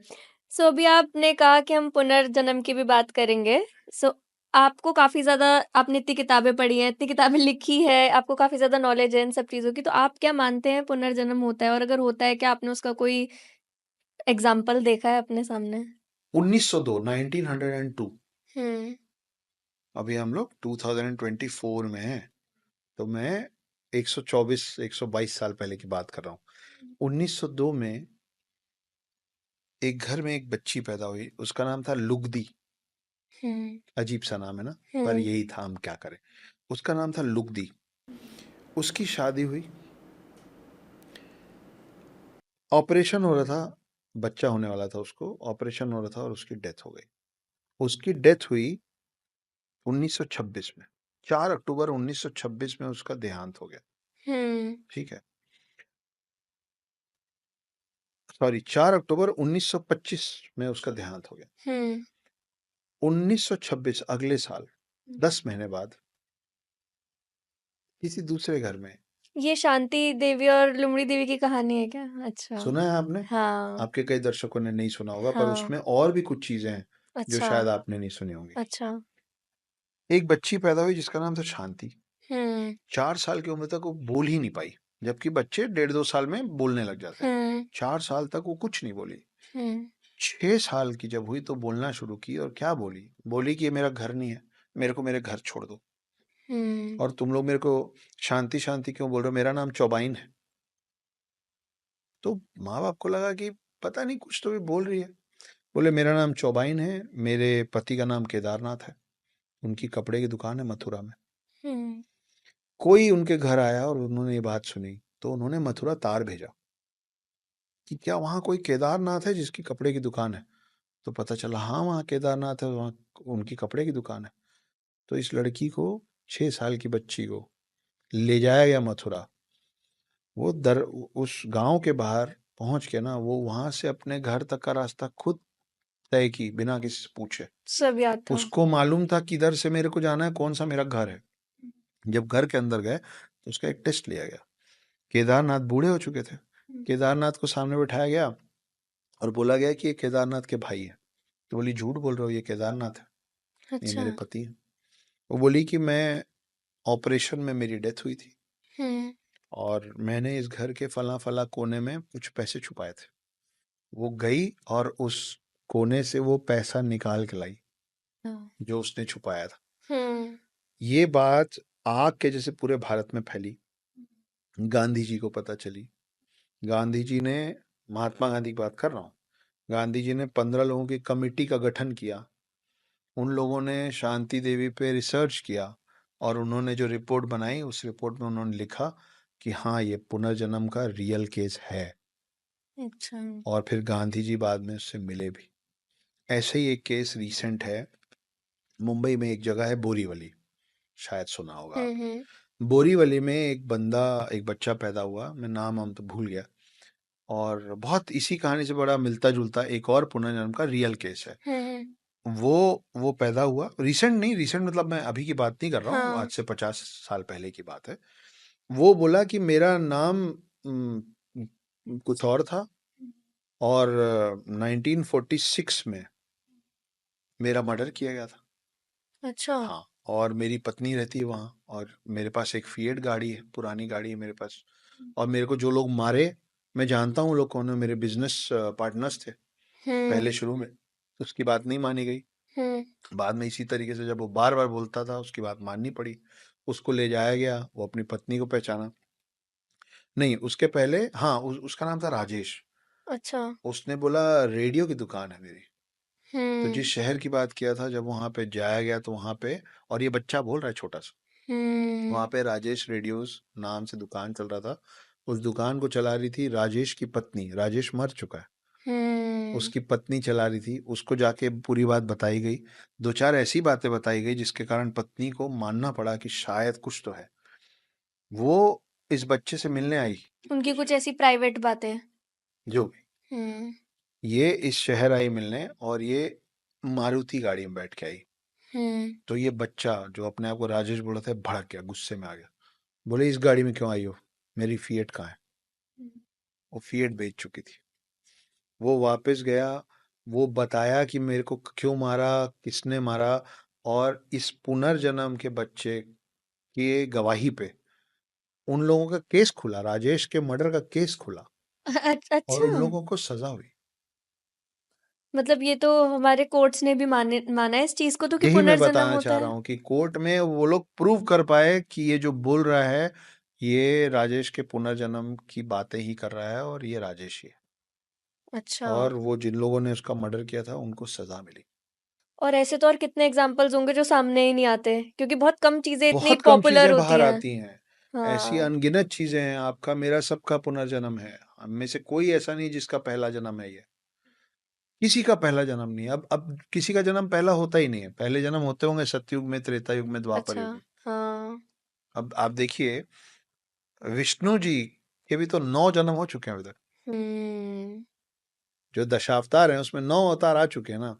सो अभी आपने कहा कि हम पुनर्जन्म की भी बात करेंगे। सो आपको काफी ज्यादा, आपने इतनी किताबें पढ़ी हैं, इतनी किताबें लिखी है, आपको काफी ज्यादा नॉलेज है इन सब चीजों की, तो आप क्या मानते हैं पुनर्जन्म होता है? और अगर होता है, क्या आपने उसका कोई एग्जाम्पल देखा है अपने सामने? 1902 हम्म। अभी हम लोग 2024 में हैं, तो मैं 122 साल पहले की बात कर रहा हूँ। 1902 में एक घर में एक बच्ची पैदा हुई, उसका नाम था लुगदी। अजीब सा नाम है ना, पर यही था, हम क्या करें। उसका नाम था लुगदी। उसकी शादी हुई, ऑपरेशन हो रहा था, बच्चा होने वाला था, उसको ऑपरेशन हो रहा था और उसकी डेथ हो गई। उसकी डेथ हुई 1926 में, 4 अक्टूबर 1926 में उसका देहांत हो गया। ठीक है, सॉरी 4 अक्टूबर 1925 में उसका देहांत हो गया। 1926 अगले साल 10 महीने बाद किसी दूसरे घर में। ये शांति देवी और लुमड़ी देवी की कहानी है क्या? अच्छा। सुना है आपने? हाँ। आपके कई दर्शकों ने नहीं सुना होगा, पर हाँ। उसमें और भी कुछ चीजें हैं जो अच्छा। शायद आपने नहीं सुनी होंगी। अच्छा। एक बच्ची पैदा हुई जिसका नाम था शांति। 4 साल की उम्र तक वो बोल ही नहीं पाई, जबकि बच्चे 1.5-2 साल में बोलने लग जाते हैं। 4 साल तक वो कुछ नहीं बोली। 6 साल की जब हुई तो बोलना शुरू की, और क्या बोली? बोली कि ये मेरा घर नहीं है, मेरे को मेरे घर छोड़ दो, और तुम लोग मेरे को शांति शांति क्यों बोल रहे हो, मेरा नाम चौबाइन है। तो माँ बाप को लगा कि पता नहीं कुछ तो भी बोल रही है। बोले मेरा नाम चौबाइन है, मेरे पति का नाम केदारनाथ है, उनकी कपड़े की दुकान है मथुरा में। कोई उनके घर आया और उन्होंने ये बात सुनी, तो उन्होंने मथुरा तार भेजा कि क्या वहाँ कोई केदारनाथ है जिसकी कपड़े की दुकान है? तो पता चला हाँ वहाँ केदारनाथ है, वहाँ उनकी कपड़े की दुकान है। तो इस लड़की को, 6 साल की बच्ची को ले जाया गया मथुरा। वो उस गांव के बाहर पहुंच के ना वो वहां से अपने घर तक का रास्ता खुद तय की बिना किसी से पूछे। सब याद था। उसको मालूम था कि इधर से मेरे को जाना है, कौन सा मेरा घर है। जब घर के अंदर गए तो उसका एक टेस्ट लिया गया। केदारनाथ बूढ़े हो चुके थे। केदारनाथ को सामने बिठाया गया और बोला गया कि ये केदारनाथ के भाई है। तो बोली झूठ बोल रहे हो, ये केदारनाथ है, ये अच्छा। मेरे पति है। वो बोली कि मैं ऑपरेशन में मेरी डेथ हुई थी हम्म। और मैंने इस घर के फला फला कोने में कुछ पैसे छुपाए थे। वो गई और उस कोने से वो पैसा निकाल के लाई हाँ। जो उसने छुपाया था। हम्म। ये बात आग के जैसे पूरे भारत में फैली। गांधी जी को पता चली। गांधी जी ने, महात्मा गांधी की बात कर रहा हूँ, गांधी जी ने 15 लोगों की कमेटी का गठन किया। उन लोगों ने शांति देवी पे रिसर्च किया और उन्होंने जो रिपोर्ट बनाई उस रिपोर्ट में उन्होंने लिखा कि हाँ ये पुनर्जन्म का रियल केस है। अच्छा। और फिर गांधी जी बाद में उससे मिले भी। ऐसे ही एक केस रीसेंट है, मुंबई में एक जगह है बोरीवली, शायद सुना होगा आप। बोरीवली में एक बंदा, एक बच्चा पैदा हुआ, मैं नाम हम तो भूल गया, और बहुत इसी कहानी से बड़ा मिलता जुलता एक और पुनर्जन्म का रियल केस है। वो पैदा हुआ, रिसेंट नहीं, रिसेंट मतलब मैं अभी की बात नहीं कर रहा हूँ, आज से 50 साल पहले की बात है। वो बोला कि मेरा नाम कुछ और था और 1946 में मेरा मर्डर किया गया था। अच्छा। हाँ, और मेरी पत्नी रहती है वहाँ और मेरे पास एक फिएट गाड़ी है, पुरानी गाड़ी है मेरे पास। और मेरे को जो लोग मारे, मैं जानता हूँ लोग कौन है, मेरे बिजनेस पार्टनर्स थे पहले शुरू में। तो उसकी बात नहीं मानी गई। बाद में इसी तरीके से जब वो बार बार बोलता था उसकी बात माननी पड़ी। उसको ले जाया गया, वो अपनी पत्नी को पहचाना नहीं, उसके पहले हाँ उसका नाम था राजेश। अच्छा। उसने बोला रेडियो की दुकान है मेरी। तो जिस शहर की बात किया था, जब वहां पे जाया गया तो वहां पे, और ये बच्चा बोल रहा है छोटा सा, वहां पे राजेश रेडियोस नाम से दुकान चल रहा था। उस दुकान को चला रही थी राजेश की पत्नी, राजेश मर चुका है, उसकी पत्नी चला रही थी। उसको जाके पूरी बात बताई गई, दो चार ऐसी बातें बताई गई जिसके कारण पत्नी को मानना पड़ा कि शायद कुछ तो है। वो इस बच्चे से मिलने आई, उनकी कुछ ऐसी प्राइवेट बातें। जो भी, ये इस शहर आई मिलने और ये मारुति गाड़ी में बैठ के आई। तो ये बच्चा जो अपने आप को राजेश बोला था भड़क गया, गुस्से में आ गया। बोले इस गाड़ी में क्यों आई हो, मेरी फिएट कहाँ है। वो फिएट बेच चुकी थी। वो वापस गया, वो बताया कि मेरे को क्यों मारा, किसने मारा, और इस पुनर्जन्म के बच्चे की गवाही पे उन लोगों का केस खुला, राजेश के मर्डर का केस खुला और उन अच्छा। लोगों को सजा हुई। मतलब ये तो हमारे कोर्ट्स ने भी माना है इस चीज को तो कि यही मैं पुनर्जन्म बताना होता चाह रहा है। हूँ कि कोर्ट में वो लोग प्रूव कर पाए कि ये जो बोल रहा है ये राजेश के पुनर्जन्म की बातें ही कर रहा है और ये राजेश ही है। अच्छा। और वो जिन लोगों ने उसका मर्डर किया था उनको सजा मिली। और ऐसे तो और कितने एग्जाम्पल्स होंगे जो सामने ही नहीं आते क्योंकि बहुत कम चीजें इतनी बहुत कम पॉपुलर चीजें होती बाहर हैं। आती हैं। ऐसी हाँ। अनगिनत चीजें हैं, आपका मेरा सबका पुनर्जन्म है। हम में से कोई ऐसा नहीं जिसका पहला जन्म है ये। किसी का पहला जन्म नहीं है। अब किसी का जन्म पहला होता ही नहीं है। पहले जन्म होते होंगे सतयुग में, त्रेता युग में, द्वापर अच्छा। युग में। हाँ। अब आप देखिए, विष्णु जी के भी तो 9 जन्म हो चुके हैं अभी तक। हम्म। जो दशावतार हैं उसमें 9 अवतार आ चुके हैं ना।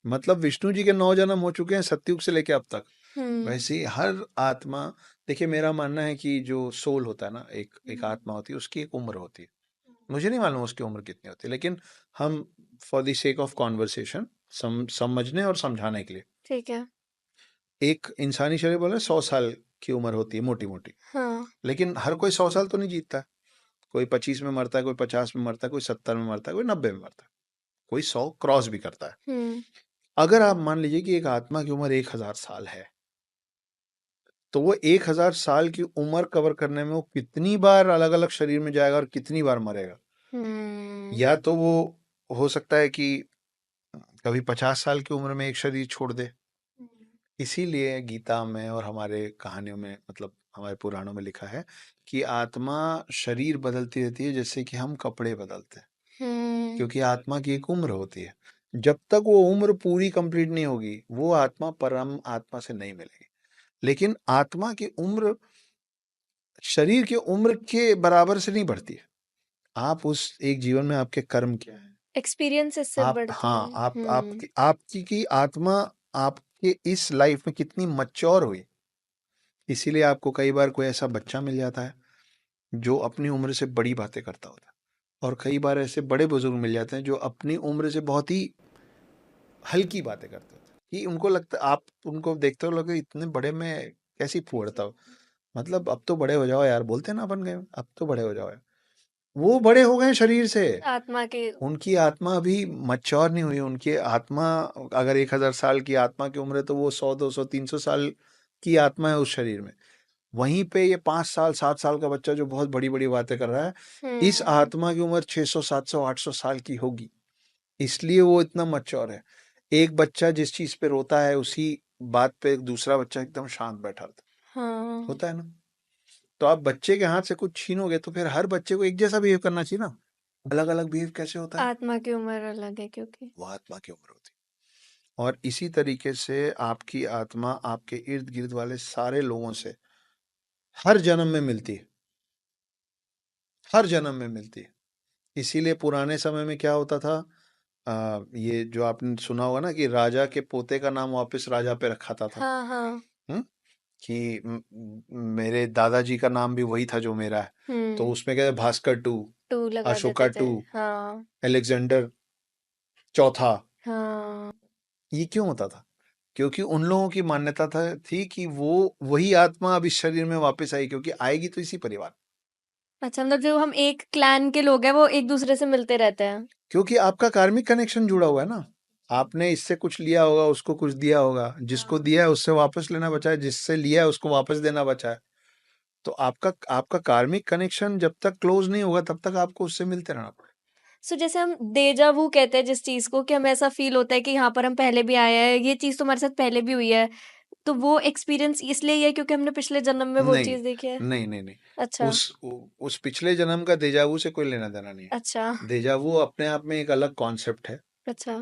मतलब विष्णु जी के 9 जन्म हो चुके हैं सतयुग से लेके अब तक। वैसे ही हर आत्मा, देखिए मेरा मानना है कि जो सोल होता है ना, एक एक आत्मा होती है, उसकी एक उम्र होती है। मुझे नहीं मालूम उसकी उम्र कितनी होती है, लेकिन हम for the sake of conversation, समझने और समझाने के लिए, ठीक है। एक इंसानी शरीर बोले 100 साल की उम्र होती है मोटी मोटी। हाँ। लेकिन हर कोई 100 साल तो नहीं जीतता है। कोई 25 में मरता है, कोई 50 में मरता है, कोई 70 में मरता है, कोई 90 में मरता है, कोई 100 क्रॉस भी करता है। अगर आप मान लीजिए कि एक आत्मा की उम्र 1000 साल है, तो वो 1000 साल की उम्र कवर करने में वो कितनी बार अलग अलग शरीर में जाएगा और कितनी बार मरेगा। या तो वो हो सकता है कि कभी 50 साल की उम्र में एक शरीर छोड़ दे। इसीलिए गीता में और हमारे कहानियों में, मतलब हमारे पुराणों में लिखा है कि आत्मा शरीर बदलती रहती है जैसे कि हम कपड़े बदलते हैं, क्योंकि आत्मा की एक उम्र होती है। जब तक वो उम्र पूरी कंप्लीट नहीं होगी वो आत्मा परम आत्मा से नहीं मिलेगी। लेकिन आत्मा की उम्र शरीर की उम्र के बराबर से नहीं बढ़ती है। आप उस एक जीवन में आपके कर्म क्या है, एक्सपीरियंसेस से आप, बढ़ते हाँ, हैं। आप आपकी की आत्मा आपके इस लाइफ में कितनी मैच्योर हुई। इसीलिए आपको कई बार कोई ऐसा बच्चा मिल जाता है जो अपनी उम्र से बड़ी बातें करता होता है, और कई बार ऐसे बड़े बुजुर्ग मिल जाते हैं जो अपनी उम्र से बहुत ही हल्की बातें करते होते हैं, कि उनको लगता, आप उनको देखते हो लोग इतने बड़े में कैसी फूटता हो, मतलब अब तो बड़े हो जाओ यार, बोलते हैं ना अपन गए, अब तो बड़े हो जाओ यार। वो बड़े हो गए शरीर से, आत्मा के। उनकी आत्मा अभी मच्योर नहीं हुई। उनकी आत्मा, अगर 1,000 साल की आत्मा की उम्र है तो वो 100, 200, 300 साल की आत्मा है उस शरीर में। वहीं पे ये 5 साल 7 साल का बच्चा जो बहुत बड़ी बड़ी बातें कर रहा है, इस आत्मा की उम्र 600, 700, 800 साल की होगी, इसलिए वो इतना मच्योर है। एक बच्चा जिस चीज पे रोता है, उसी बात पे दूसरा बच्चा एकदम शांत बैठा रहता हाँ, होता है ना। तो आप बच्चे के हाथ से कुछ छीनोगे तो फिर हर बच्चे को एक जैसा बिहेव करना चाहिए ना। अलग अलग बिहेव कैसे होता है, आत्मा की उम्र अलग है क्योंकि। वो आत्मा की उम्र होती है। और इसी तरीके से आपकी आत्मा आपके इर्द गिर्द वाले सारे लोगों से हर जन्म में मिलती है, हर जन्म में मिलती है। इसीलिए पुराने समय में क्या होता था, ये जो आपने सुना होगा ना कि राजा के पोते का नाम वापस राजा पे रखा था। हाँ हाँ। हम्म, कि मेरे दादाजी का नाम भी वही था जो मेरा है, तो उसमें क्या है, भास्कर टू, 2 लगा अशोका देते थे। टू, हाँ अलेक्जेंडर चौथा। हाँ। ये क्यों होता था? क्योंकि उन लोगों की मान्यता थी कि वो वही आत्मा अब इस शरीर में वापस आई, क्योंकि आएगी तो इसी परिवार, अच्छा, मतलब जो हम एक क्लैन के लोग हैं वो एक दूसरे से मिलते रहते हैं। क्योंकि आपका कार्मिक कनेक्शन जुड़ा हुआ है ना। आपने इससे कुछ लिया होगा, उसको कुछ दिया होगा, जिसको दिया है उससे वापस लेना बचा है, जिससे लिया है उसको वापस देना बचा है। तो आपका आपका कार्मिक कनेक्शन जब तक क्लोज नहीं होगा तब तक आपको उससे मिलते रहना पड़ेगा। सो जैसे हम डेजा वू कहते हैं जिस चीज को, कि हमें ऐसा फील होता है कि यहाँ पर हम पहले भी आए हैं, ये चीज तो हमारे साथ पहले भी हुई है, तो वो एक्सपीरियंस इसलिए ही है क्योंकि हमने पिछले जन्म में वो नहीं, चीज देखी है। नहीं, नहीं, नहीं। अच्छा। उस पिछले जन्म का देजावू से कोई लेना देना नहीं है। अच्छा। देजावू अपने आप में एक अलग कॉन्सेप्ट है। अच्छा।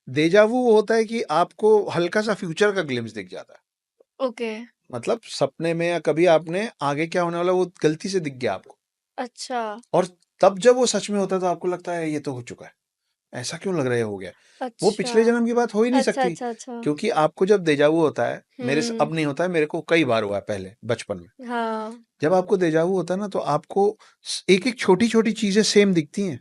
देजावू वो होता है कि आपको हल्का सा फ्यूचर का ग्लिम्स दिख जाता है, ओके। मतलब सपने में या कभी आपने आगे क्या होने वाला वो गलती से दिख गया आपको, अच्छा। और तब जब वो सच में होता है तो आपको लगता है ये तो हो चुका है, ऐसा क्यों लग रहा है, हो गया। वो अच्छा। पिछले जन्म की बात हो ही नहीं अच्छा सकती, अच्छा अच्छा। क्योंकि आपको जब देजावू होता है, मेरे से हम्म। अब नहीं होता है, मेरे को कई बार हुआ है पहले बचपन में। हाँ। जब आपको देजावू होता है ना तो आपको एक एक छोटी छोटी चीजें सेम दिखती हैं,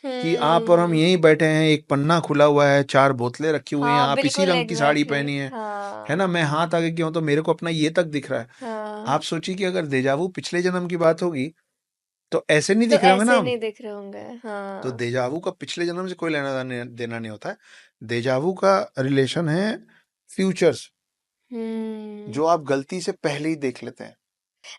कि आप और हम हम्म। यहीं बैठे हैं, एक पन्ना खुला हुआ है, 4 बोतलें रखी हुई हैं, हाँ, आप इसी बिल्कुल रंग की साड़ी एग्जैक्टली। पहनी है हाँ। ना, मैं हाथ आगे किया हूं तो मेरे को अपना ये तक दिख रहा है। हाँ, आप सोचिए कि अगर देजावू पिछले जन्म की बात होगी तो ऐसे नहीं तो दिख रहे होंगे ना ऐसे हम। नहीं दिख रहे होंगे। तो हाँ। देजावू का पिछले जन्म से कोई देना नहीं होता है। देजावू का रिलेशन है फ्यूचर से, हम्म। जो आप गलती से पहले ही देख लेते हैं।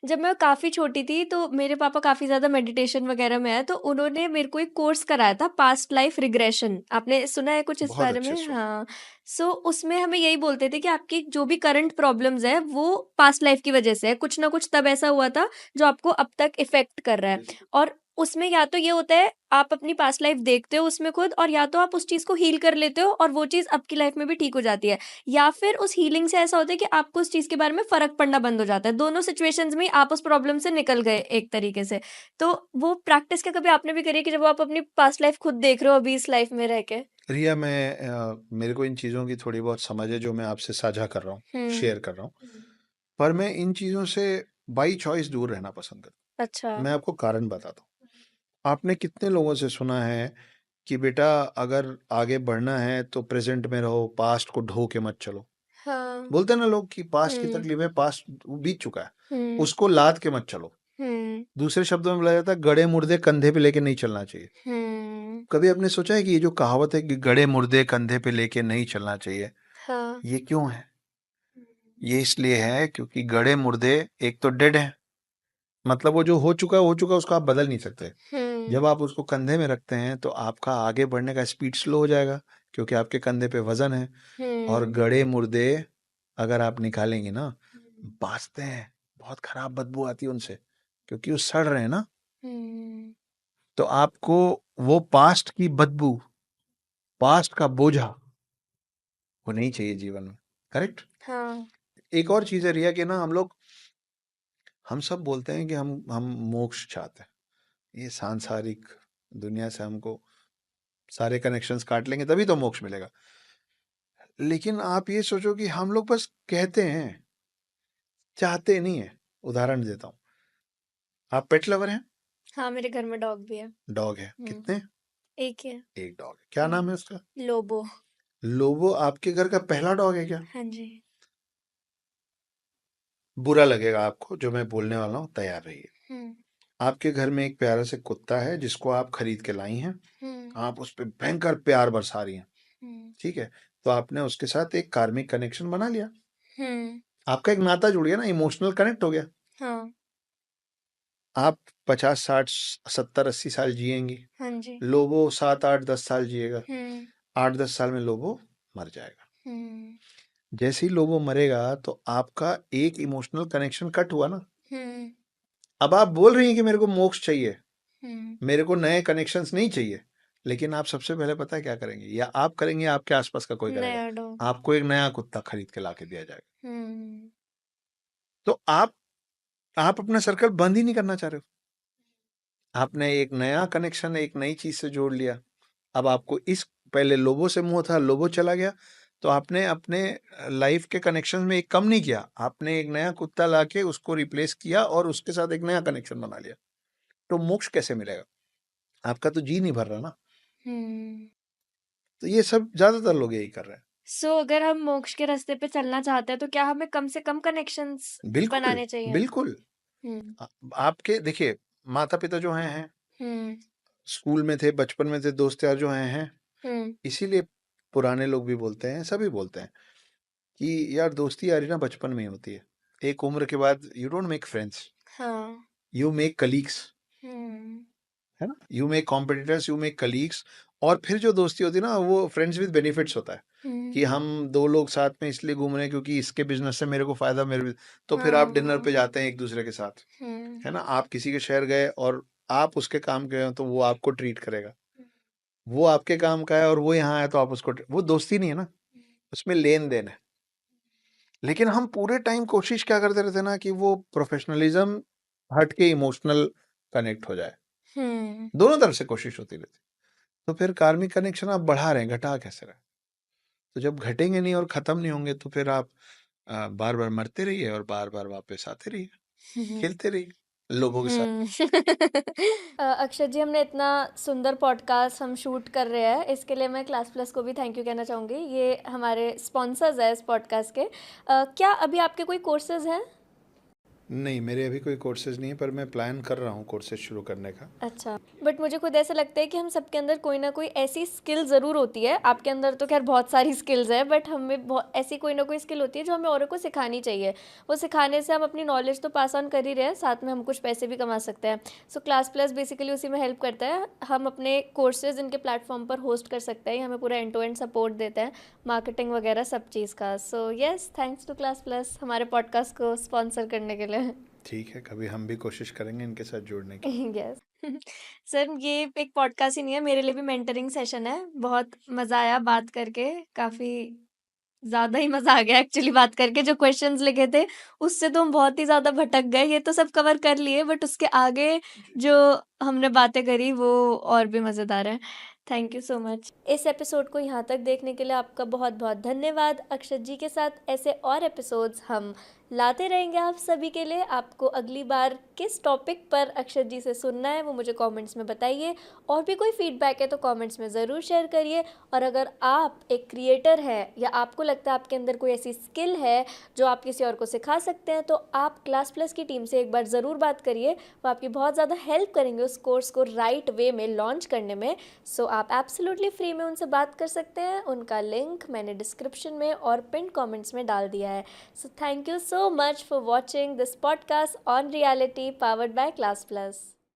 जब मैं काफ़ी छोटी थी तो मेरे पापा काफ़ी ज़्यादा मेडिटेशन वगैरह में है, तो उन्होंने मेरे को एक कोर्स कराया था, पास्ट लाइफ रिग्रेशन। आपने सुना है कुछ इस बहुत बारे अच्छे में? सुना। हाँ। सो उसमें हमें यही बोलते थे कि आपकी जो भी करंट प्रॉब्लम्स है वो पास्ट लाइफ की वजह से है, कुछ ना कुछ तब ऐसा हुआ था जो आपको अब तक इफेक्ट कर रहा है। और उसमें या तो ये होता है आप अपनी पास्ट लाइफ देखते हो उसमें खुद, और या तो आप उस चीज़ को हील कर लेते हो और वो चीज़ आपकी लाइफ में भी ठीक हो जाती है, या फिर उस हीलिंग से ऐसा होता है कि आपको उस चीज़ के बारे में फ़र्क पड़ना बंद हो जाता है। दोनों सिचुएशंस में ही आप उस प्रॉब्लम से निकल गए एक तरीके से। तो वो प्रैक्टिस क्या कभी आपने भी करी है कि जब आप अपनी पास्ट लाइफ खुद देख रहे हो अभी इस लाइफ में रह के? रिया, मेरे को इन चीज़ों की थोड़ी बहुत समझ है जो मैं आपसे साझा कर रहा हूँ, हुँ। शेयर कर रहा हूँ, पर मैं इन चीज़ों से बाई चॉइस दूर रहना पसंद करता अच्छा। हूँ। मैं आपको कारण बताता हूँ। आपने कितने लोगों से सुना है कि बेटा अगर आगे बढ़ना है तो प्रेजेंट में रहो, पास्ट को ढो के मत चलो। हाँ। बोलते हैं ना लोग कि पास्ट की हुँ। तकलीफ है, पास्ट बीत चुका है, हुँ। उसको लाद के मत चलो। हुँ। दूसरे शब्दों में बोला जाता है गड़े मुर्दे कंधे पे लेके नहीं चलना चाहिए। हुँ। कभी आपने सोचा है कि ये जो कहावत है कि गड़े मुर्दे कंधे पे लेके नहीं चलना चाहिए, हाँ। ये क्यों है? ये इसलिए है क्योंकि गड़े मुर्दे एक तो डेड है, मतलब वो जो हो चुका है, उसको आप बदल नहीं सकते। हुँ। जब आप उसको कंधे में रखते हैं तो आपका आगे बढ़ने का स्पीड स्लो हो जाएगा, क्योंकि आपके कंधे पे वजन है। और हुँ। गड़े मुर्दे अगर आप निकालेंगे ना, बाँचते हैं, बहुत खराब बदबू आती है उनसे, क्योंकि वो सड़ रहे हैं ना। हुँ। तो आपको वो पास्ट की बदबू, पास्ट का बोझा, वो नहीं चाहिए जीवन में। करेक्ट? हाँ। एक और चीज़ है रिया कि ना हम सब बोलते हैं कि हम मोक्ष चाहते हैं, ये सांसारिक दुनिया से हमको सारे कनेक्शंस काट लेंगे तभी तो मोक्ष मिलेगा। लेकिन आप ये सोचो कि हम लोग बस कहते हैं, चाहते नहीं है। उदाहरण देता हूँ, आप पेट लवर हैं? हाँ, मेरे घर में डॉग भी है। डॉग है, कितने? एक ही है। एक डॉग है। क्या नाम है उसका? लोबो। लोबो आपके घर का पहला डॉग है क्या? हाँ जी। बुरा लगेगा आपको जो मैं बोलने वाला हूँ, तैयार रहिए। आपके घर में एक प्यारा से कुत्ता है जिसको आप खरीद के लाई हैं, आप उस पर भयंकर प्यार बरसा रही हैं, ठीक है? तो आपने उसके साथ एक कार्मिक कनेक्शन बना लिया, आपका एक नाता जुड़ गया ना, इमोशनल कनेक्ट हो गया। हाँ। आप 50 60 70 80 साल जिएंगी, हाँ जी। लोबो 7 8 10 साल जिएगा, 8 10 साल में लोबो मर जाएगा। जैसे ही लोबो मरेगा तो आपका एक इमोशनल कनेक्शन कट हुआ ना। अब आप बोल रही हैं कि मेरे को मोक्ष चाहिए, मेरे को नए कनेक्शंस नहीं चाहिए, लेकिन आप सबसे पहले पता है क्या करेंगे, या आप करेंगे या आपके आसपास का कोई नया करेगा? डॉग। आपको एक नया कुत्ता खरीद के लाके दिया जाएगा। तो आप अपना सर्कल बंद ही नहीं करना चाह रहे हो। आपने एक नया कनेक्शन एक नई चीज से जोड़ लिया। अब आपको इस पहले लोबो से मुंह था, लोबो चला गया, तो आपने अपने लाइफ के कनेक्शन में एक कम नहीं किया, आपने एक नया कुत्ता लाके उसको रिप्लेस किया और उसके साथ एक नया कनेक्शन बना लिया। तो मोक्ष कैसे मिलेगा? आपका तो जी नहीं भर रहा ना। तो ये सब ज्यादातर लोग यही कर रहे हैं। सो अगर हम मोक्ष के रास्ते पे चलना चाहते हैं तो क्या हमें कम से कम कनेक्शंस बिल्कुल बनाने चाहिए? बिल्कुल। आपके देखिए, माता पिता जो हैं स्कूल में थे, बचपन में थे, दोस्त यार जो हैं, इसीलिए पुराने लोग भी बोलते हैं, सभी बोलते हैं कि यार दोस्ती यारी ना बचपन में ही होती है, एक उम्र के बाद यू डोंट मेक फ्रेंड्स, हाँ। यू मेक कलीग्स, है ना? You make competitors, you make colleagues. और फिर जो दोस्ती होती है ना, वो फ्रेंड्स विद बेनिफिट्स होता है कि हम दो लोग साथ में इसलिए घूम रहे हैं क्योंकि इसके बिजनेस से मेरे को फायदा, तो फिर आप डिनर पे जाते हैं एक दूसरे के साथ, है ना? आप किसी के शहर गए और आप उसके काम गए हो तो वो आपको ट्रीट करेगा, वो आपके काम का है और वो यहाँ आया तो आप उसको, वो दोस्ती नहीं है ना, उसमें लेन देन है। लेकिन हम पूरे टाइम कोशिश क्या करते रहते ना कि वो प्रोफेशनलिज्म हट के इमोशनल कनेक्ट हो जाए, दोनों तरफ से कोशिश होती रहती। तो फिर कार्मिक कनेक्शन आप बढ़ा रहे हैं, घटा कैसे रहे? तो जब घटेंगे नहीं और खत्म नहीं होंगे तो फिर आप बार बार मरते रहिए और बार बार वापस आते रहिए, खेलते रहिए लोगों के साथ। अक्षत जी, हमने इतना सुंदर पॉडकास्ट हम शूट कर रहे हैं, इसके लिए मैं क्लास प्लस को भी थैंक यू कहना चाहूँगी। ये हमारे स्पॉन्सर्स है इस पॉडकास्ट के। क्या अभी आपके कोई कोर्सेज हैं? नहीं, मेरे अभी कोई कोर्सेज नहीं है, पर मैं प्लान कर रहा हूँ कोर्सेज शुरू करने का। अच्छा, बट मुझे खुद ऐसा लगता है कि हम सबके अंदर कोई ना कोई ऐसी स्किल ज़रूर होती है। आपके अंदर तो खैर बहुत सारी स्किल्स हैं, बट हमें बहुत ऐसी कोई ना कोई स्किल होती है जो हमें औरों को सिखानी चाहिए। वो सिखाने से हम अपनी नॉलेज तो पास ऑन कर ही रहे हैं, साथ में हम कुछ पैसे भी कमा सकते हैं। सो क्लास प्लस बेसिकली उसी में हेल्प करता है। हम अपने कोर्सेज इनके प्लेटफॉर्म पर होस्ट कर सकते हैं, हमें पूरा एंड टू एंड सपोर्ट देते हैं, मार्केटिंग वगैरह सब चीज़ का। So yes, thanks to Classplus हमारे पॉडकास्ट को स्पॉन्सर करने के लिए। ठीक है, कभी हम भी कोशिश करेंगे इनके साथ जुड़ने की। यस। सर, ये एक पॉडकास्ट ही नहीं है, मेरे लिए भी मेंटरिंग सेशन है। बहुत मज़ा आया बात करके, काफ़ी ज़्यादा ही मज़ा आ गया एक्चुअली बात करके। जो क्वेश्चंस लिखे थे उससे तो हम बहुत ही ज़्यादा भटक गए, ये तो सब कवर कर लिए, बट उसके आगे जो हमने बातें करी वो और भी मज़ेदार है। Thank you so much. इस एपिसोड को यहाँ तक देखने के लिए आपका बहुत बहुत धन्यवाद। अक्षत जी के साथ ऐसे और एपिसोड्स हम लाते रहेंगे आप सभी के लिए। आपको अगली बार किस टॉपिक पर अक्षत जी से सुनना है वो मुझे कमेंट्स में बताइए, और भी कोई फीडबैक है तो कमेंट्स में ज़रूर शेयर करिए। और अगर आप एक क्रिएटर हैं या आपको लगता है आपके अंदर कोई ऐसी स्किल है जो आप किसी और को सिखा सकते हैं, तो आप क्लास प्लस की टीम से एक बार ज़रूर बात करिए, वो आपकी बहुत ज़्यादा हेल्प करेंगे उस कोर्स को राइट वे में लॉन्च करने में। सो आप एब्सोल्युटली फ्री में उनसे बात कर सकते हैं। उनका लिंक मैंने डिस्क्रिप्शन में और पिन कमेंट्स में डाल दिया है। So thank you so much for watching this podcast on reality powered by Class Plus.